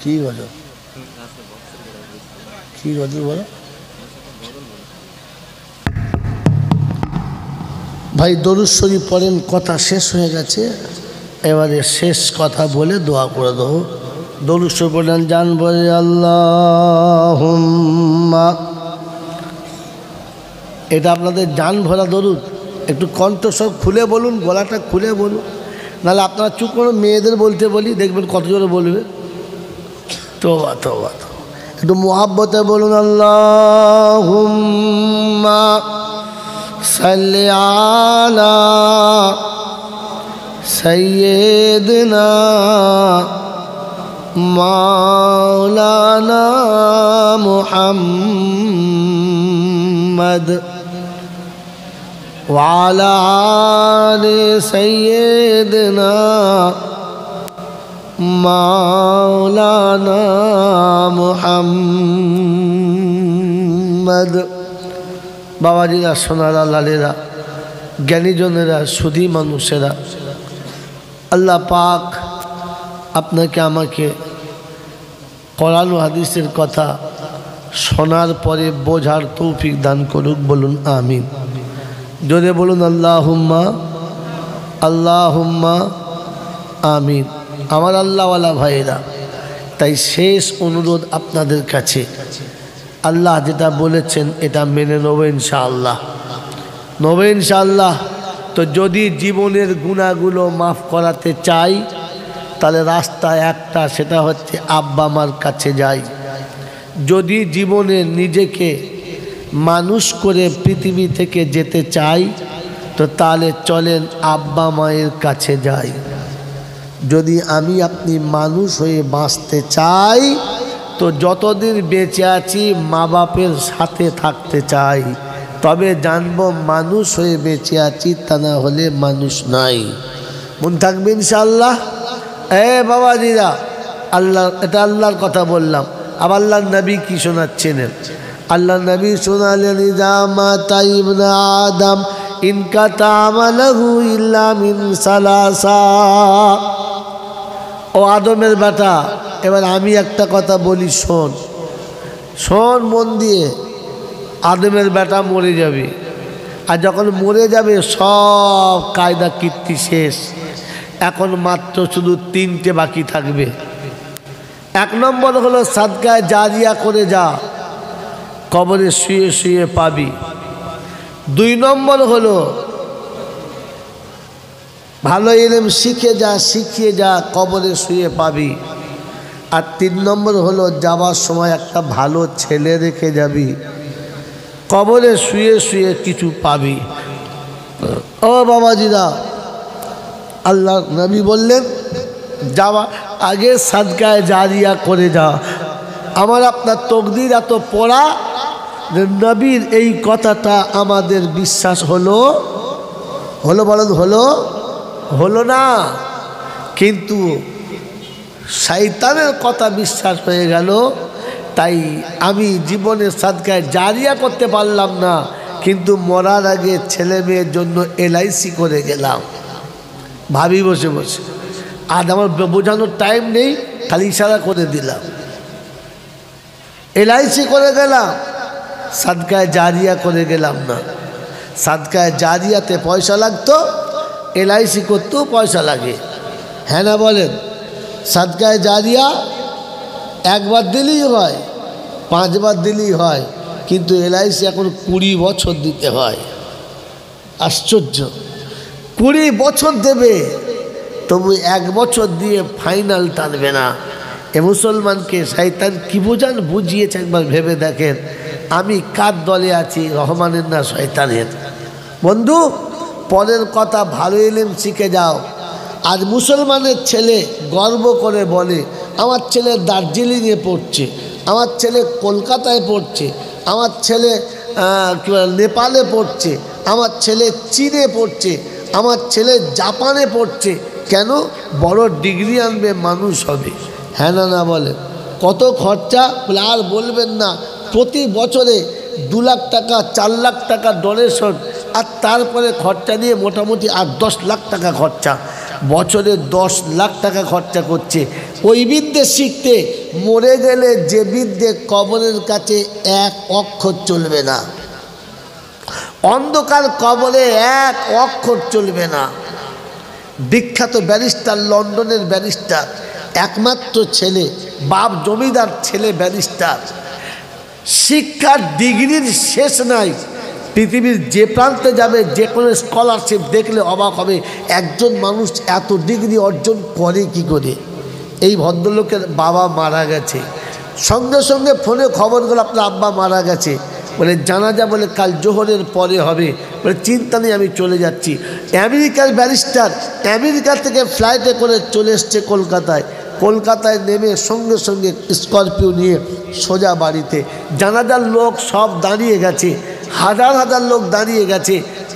কি বলো, কি বলো বলো ভাই, দরুদ শরীফ পড়েন, কথা শেষ হয়ে গেছে, এবারে শেষ কথা বলে দোয়া করে দেবো। দরুদ শরীফ পড়েন, জান বলে আল্লাহুম্মা, এটা আপনাদের জান ভরা দরুদ, একটু কণ্ঠ সব খুলে বলুন, গলাটা খুলে বলুন, নাহলে আপনারা চুপ করে মেয়েদের বলতে বলি, দেখবেন কত জোরে বলবে। তোবা তোবা, একটু মুহাব্বতে বলুন, আল্লাহুম্মা সাল্লি আলা সাইয়্যিদিনা মাওলানা মুহাম্মদ ওয়া আলা আলি সাইয়্যিদিনা মাওলানা মুহাম্মদ। বাবাজিরা, সোনারা, লালেরা, জ্ঞানীজনেরা, সুধী মানুষেরা, আল্লাহ পাক আপনাকে আমাকে কোরআন ও হাদিসের কথা শোনার পরে বোঝার তৌফিক দান করুক, বলুন আমিন। জোরে বলুন আল্লাহুম্মা, আল্লাহুম্মা আমিন। আমার আল্লাহওয়ালা ভাইয়েরা, তাই শেষ অনুরোধ আপনাদের কাছে, আল্লাহ যেটা বলেছেন এটা মেনে নেবো ইনশাআল্লাহ, নেবো ইনশাআল্লাহ। তো যদি জীবনের গুনাহগুলো মাফ করাতে চাই, তাহলে রাস্তা একটা, সেটা হচ্ছে আব্বা মার কাছে যাই। যদি জীবনে নিজেকে মানুষ করে পৃথিবী থেকে যেতে চাই, তো তাহলে চলেন আব্বা মায়ের কাছে যাই। যদি আমি আপনি মানুষ হয়ে বাঁচতে চাই, তো যতদিন বেঁচে আছি মা বাপের সাথে থাকতে চাই, তবে জানবো মানুষ হয়ে বেঁচে আছি, তা না হলে মানুষ নাই। মন থাকবে ইনশাআল্লাহ। বাবাজিরা, আল্লাহ, এটা আল্লাহর কথা বললাম। আবার আল্লাহর নবী কি শোনাচ্ছেন? আল্লাহ নবী শোনালেন, জামা তাইবনা আদম ইনকা তামালহু ইল্লা মিন সালাসা। ও আদমের বেটা, এবার আমি একটা কথা বলি, শোন, শোন মন দিয়ে। আদমের বেটা মরে যাবে, আর যখন মরে যাবে সব কায়দা কীর্তি শেষ, এখন মাত্র শুধু তিনটে বাকি থাকবে। এক নম্বর হলো সাদকায়ে জারিয়া করে যা, কবরে শুয়ে শুয়ে পাবি। দুই নম্বর হলো ভালো ইলম শিখে যা, শিখিয়ে যা, কবরে শুয়ে পাবি। আর তিন নম্বর হলো যাওয়ার সময় একটা ভালো ছেলে রেখে যাবি, কবরে শুয়ে শুয়ে কিছু পাবি। ও বাবাজিরা, আল্লাহ নবী বললেন যাওয়া আগে সাদকায়ে জারিয়া করে যা। আমার আপনার তকদির এত পড়া, নবীর এই কথাটা আমাদের বিশ্বাস হলো বলেন হলো না, কিন্তু শয়তানের কথা বিশ্বাস হয়ে গেল। তাই আমি জীবনে সাদকায়ে জারিয়া করতে পারলাম না, কিন্তু মরার আগে ছেলে মেয়ের জন্য LIC করে গেলাম। ভাবি বসে বসে, আজ আমার বোঝানোর টাইম নেই, খালি ইশারা করে দিলাম। LIC করে গেলাম, সাদকায়ে জারিয়া করে গেলাম না। সাদকায়ে জারিয়াতে পয়সা লাগতো, LIC করতেও পয়সা লাগে, হ্যাঁ না বলেন? সাদকায়ে জারিয়া একবার দিলেই হয়, 5 বার দিলেই হয়, কিন্তু LIC এখন 20 বছর দিতে হয়। আশ্চর্য, 20 বছর দেবে, তবু 1 বছর দিয়ে ফাইনাল টানবে না। এ মুসলমানকে শয়তান কি বুঝিয়েছে একবার ভেবে দেখেন। আমি কার দলে আছি, রহমানের না শয়তানের? বন্ধু, পরের কথা ভালো ইলম শিখে যাও। আজ মুসলমানের ছেলে গর্ব করে বলে আমার ছেলে দার্জিলিংয়ে পড়ছে, আমার ছেলে কলকাতায় পড়ছে, আমার ছেলে নেপালে পড়ছে, আমার ছেলে চীনে পড়ছে, আমার ছেলে জাপানে পড়ছে। কেন? বড় ডিগ্রি আনবে, মানুষ হবে, হ্যাঁ না বলে? কত খরচা বলে আর বলবেন না। প্রতি বছরে 2 লাখ টাকা 4 লাখ টাকা ডোনেশন, আর তারপরে খরচা নিয়ে মোটামুটি 8-10 লাখ টাকা খরচা। বছরে 10 লাখ টাকা খরচা করছে ওই বিদ্যে শিখতে। মরে গেলে যে বিদ্যে কবরের কাছে 1 অক্ষর চলবে না, অন্ধকার কবরে 1 অক্ষর চলবে না। বিখ্যাত ব্যারিস্টার, লন্ডনের ব্যারিস্টার, একমাত্র ছেলে, বাপ জমিদার, ছেলে ব্যারিস্টার। শিক্ষার ডিগ্রির শেষ নাই। পৃথিবীর যে প্রান্তে যাবে, যে কোনো স্কলারশিপ দেখলে অবাক হবে, একজন মানুষ এত ডিগ্রি অর্জন করে কি করে। এই ভদ্রলোকের বাবা মারা গেছে, সঙ্গে সঙ্গে ফোনে খবর গেল আপনার আব্বা মারা গেছে। বলে জানাজা বলে কাল জোহরের পরে হবে। বলে চিন্তা নেই, আমি চলে যাচ্ছি। আমেরিকার ব্যারিস্টার আমেরিকা থেকে ফ্লাইটে করে চলে এসছে কলকাতায়। কলকাতায় নেমে সঙ্গে সঙ্গে স্করপিও নিয়ে সোজা বাড়িতে। জানাজার লোক সব দাঁড়িয়ে গেছে, হাজার হাজার লোক দাঁড়িয়ে গেছে।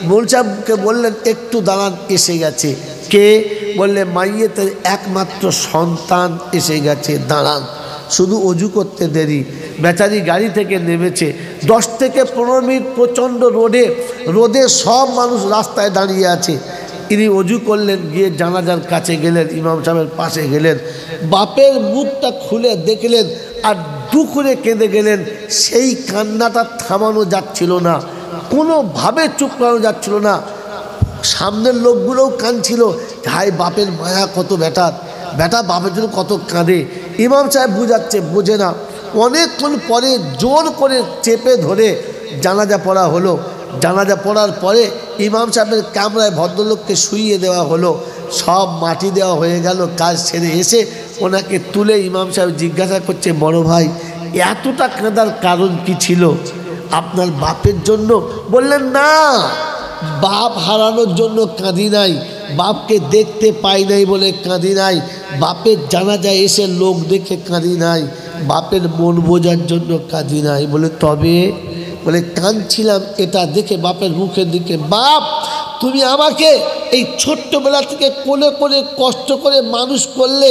মৌলভী সাহেবকে বললেন একটু দাঁড়ান, এসে গেছে। কে? বললে মাইয়েতের একমাত্র সন্তান এসে গেছে, দাঁড়ান। শুধু অজু করতে দেরি। বেচারি গাড়ি থেকে নেমেছে, 10 থেকে 15 মিনিট প্রচণ্ড রোদে সব মানুষ রাস্তায় দাঁড়িয়ে আছে। ইনি অজু করলেন, গিয়ে জানাজার কাছে গেলেন, ইমাম সাহেবের পাশে গেলেন, বাপের মুখটা খুলে দেখলেন আর দুখুরে কেঁদে গেলেন। সেই কান্নাটা থামানো যাচ্ছিল না, কোনোভাবে চুপ করানো যাচ্ছিল না। সামনের লোকগুলোও কাঁদছিল, হায় বাপের মায়া কত, বেটা বাপের জন্য কত কাঁদে। ইমাম সাহেব বুঝাচ্ছে, বোঝে না। অনেকক্ষণ পরে জোর করে চেপে ধরে জানাজা পড়া হলো। জানাজা পড়ার পরে ইমাম সাহেবের কামরায় ভদ্রলোককে শুইয়ে দেওয়া হলো। সব মাটি দেওয়া হয়ে গেল। কাজ ছেড়ে এসে ওনাকে তুলে ইমাম সাহেব জিজ্ঞাসা করছে, বড় ভাই এতটা কাঁদার কারণ কি ছিল? আপনার বাপের জন্য? বললেন না, বাপ হারানোর জন্য কাঁদি নাই, বাপকে দেখতে পাই নাই বলে কাঁদি নাই, বাপের জানাজায় এসে লোক দেখে কাঁদি নাই, বাপের মন বোঝার জন্য কাঁদি নাই। বলে তবে? বলে কাঁদছিলাম এটা দেখে বাপের মুখের দিকে। বাপ, তুমি আমাকে এই ছোট্টবেলা থেকে কোলে কোলে কষ্ট করে মানুষ করলে,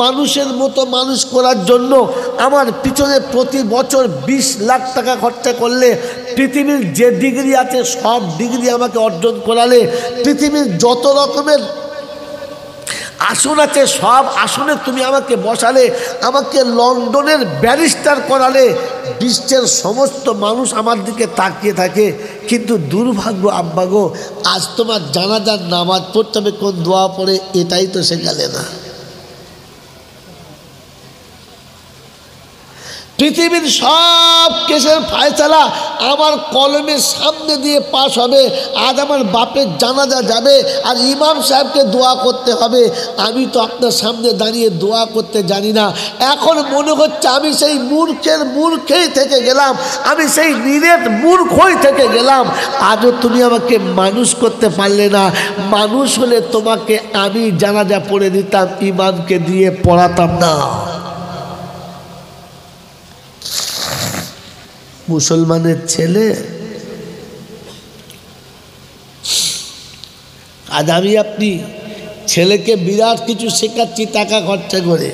মানুষের মতো মানুষ করার জন্য আমার পিছনে প্রতি বছর 20 লাখ টাকা খরচা করলে, পৃথিবীর যে ডিগ্রি আছে সব ডিগ্রি আমাকে অর্জন করালে, পৃথিবীর যত রকমের আসন আছে সব আসনে তুমি আমাকে বসালে, আমাকে লন্ডনের ব্যারিস্টার করালে, বিশ্বের সমস্ত মানুষ আমার দিকে তাকিয়ে থাকে। কিন্তু দুর্ভাগ্য আব্বা গো, আজ তোমার জানাজার নামাজ পড়তে হবে কোন দোয়া পড়ে, এটাই তো শেখালে না। পৃথিবীর সব কেসের ফায়সালা আমার কলমের সামনে দিয়ে পাশ হবে। আজ আমার বাপের জানাজা যাবে আর ইমাম সাহেবকে দোয়া করতে হবে। আমি তো আপনার সামনে দাঁড়িয়ে দোয়া করতে জানি না। এখন মনে হচ্ছে আমি সেই মূর্খেই থেকে গেলাম, আমি সেই নিরেট মূর্খই থেকে গেলাম। আজও তুমি আমাকে মানুষ করতে পারলে না। মানুষ হলে তোমাকে আমি জানাজা পড়ে দিতাম, ইমামকে দিয়ে পড়াতাম না। মুসলমানের ছেলে আজ আমি আপনি ছেলেকে বিরাট কিছু শেখাচ্ছি টাকা খরচা করে,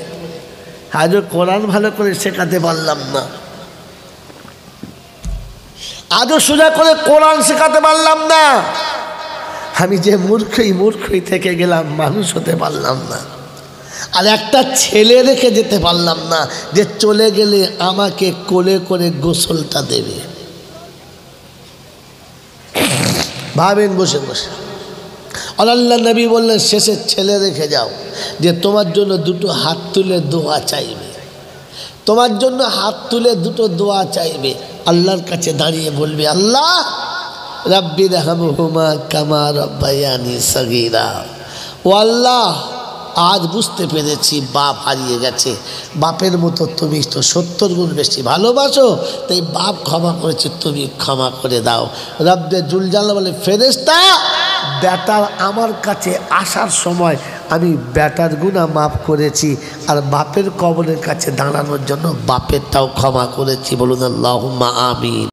আজও কোরআন ভালো করে শেখাতে পারলাম না, আজও সোজা করে কোরআন শেখাতে পারলাম না। আমি যে মূর্খই থেকে গেলাম, মানুষ হতে পারলাম না। আর একটা ছেলে রেখে যেতে পারলাম না যে চলে গেলে আমাকে কোলে করে গোসলটা দেবে। ভাবেন বসে বসে। আল্লাহ নবী বললেন শেষে ছেলে রেখে যাও যে তোমার জন্য দুটো হাত তুলে দোয়া চাইবে, তোমার জন্য হাত তুলে দুটো দোয়া চাইবে, আল্লাহর কাছে দাঁড়িয়ে বলবে আল্লাহ রাব্বি রহমহুমা কামা রাব্বায়ানি সগীরা। ও আল্লাহ, আজ বুঝতে পেরেছি বাপ হারিয়ে গেছে, বাপের মতো তুমি তো 70 গুণ বেশি ভালোবাসো, তাই বাপ ক্ষমা করেছে, তুমি ক্ষমা করে দাও। রব্বে জুলজালাল বলে ফেরেশতা, বেটার আমার কাছে আসার সময় আমি বেটার গুনাহ মাফ করেছি, আর বাপের কবরের কাছে দাঁড়ানোর জন্য বাপেরটাও ক্ষমা করেছি। বলুন আল্লাহুম্মা আমিন।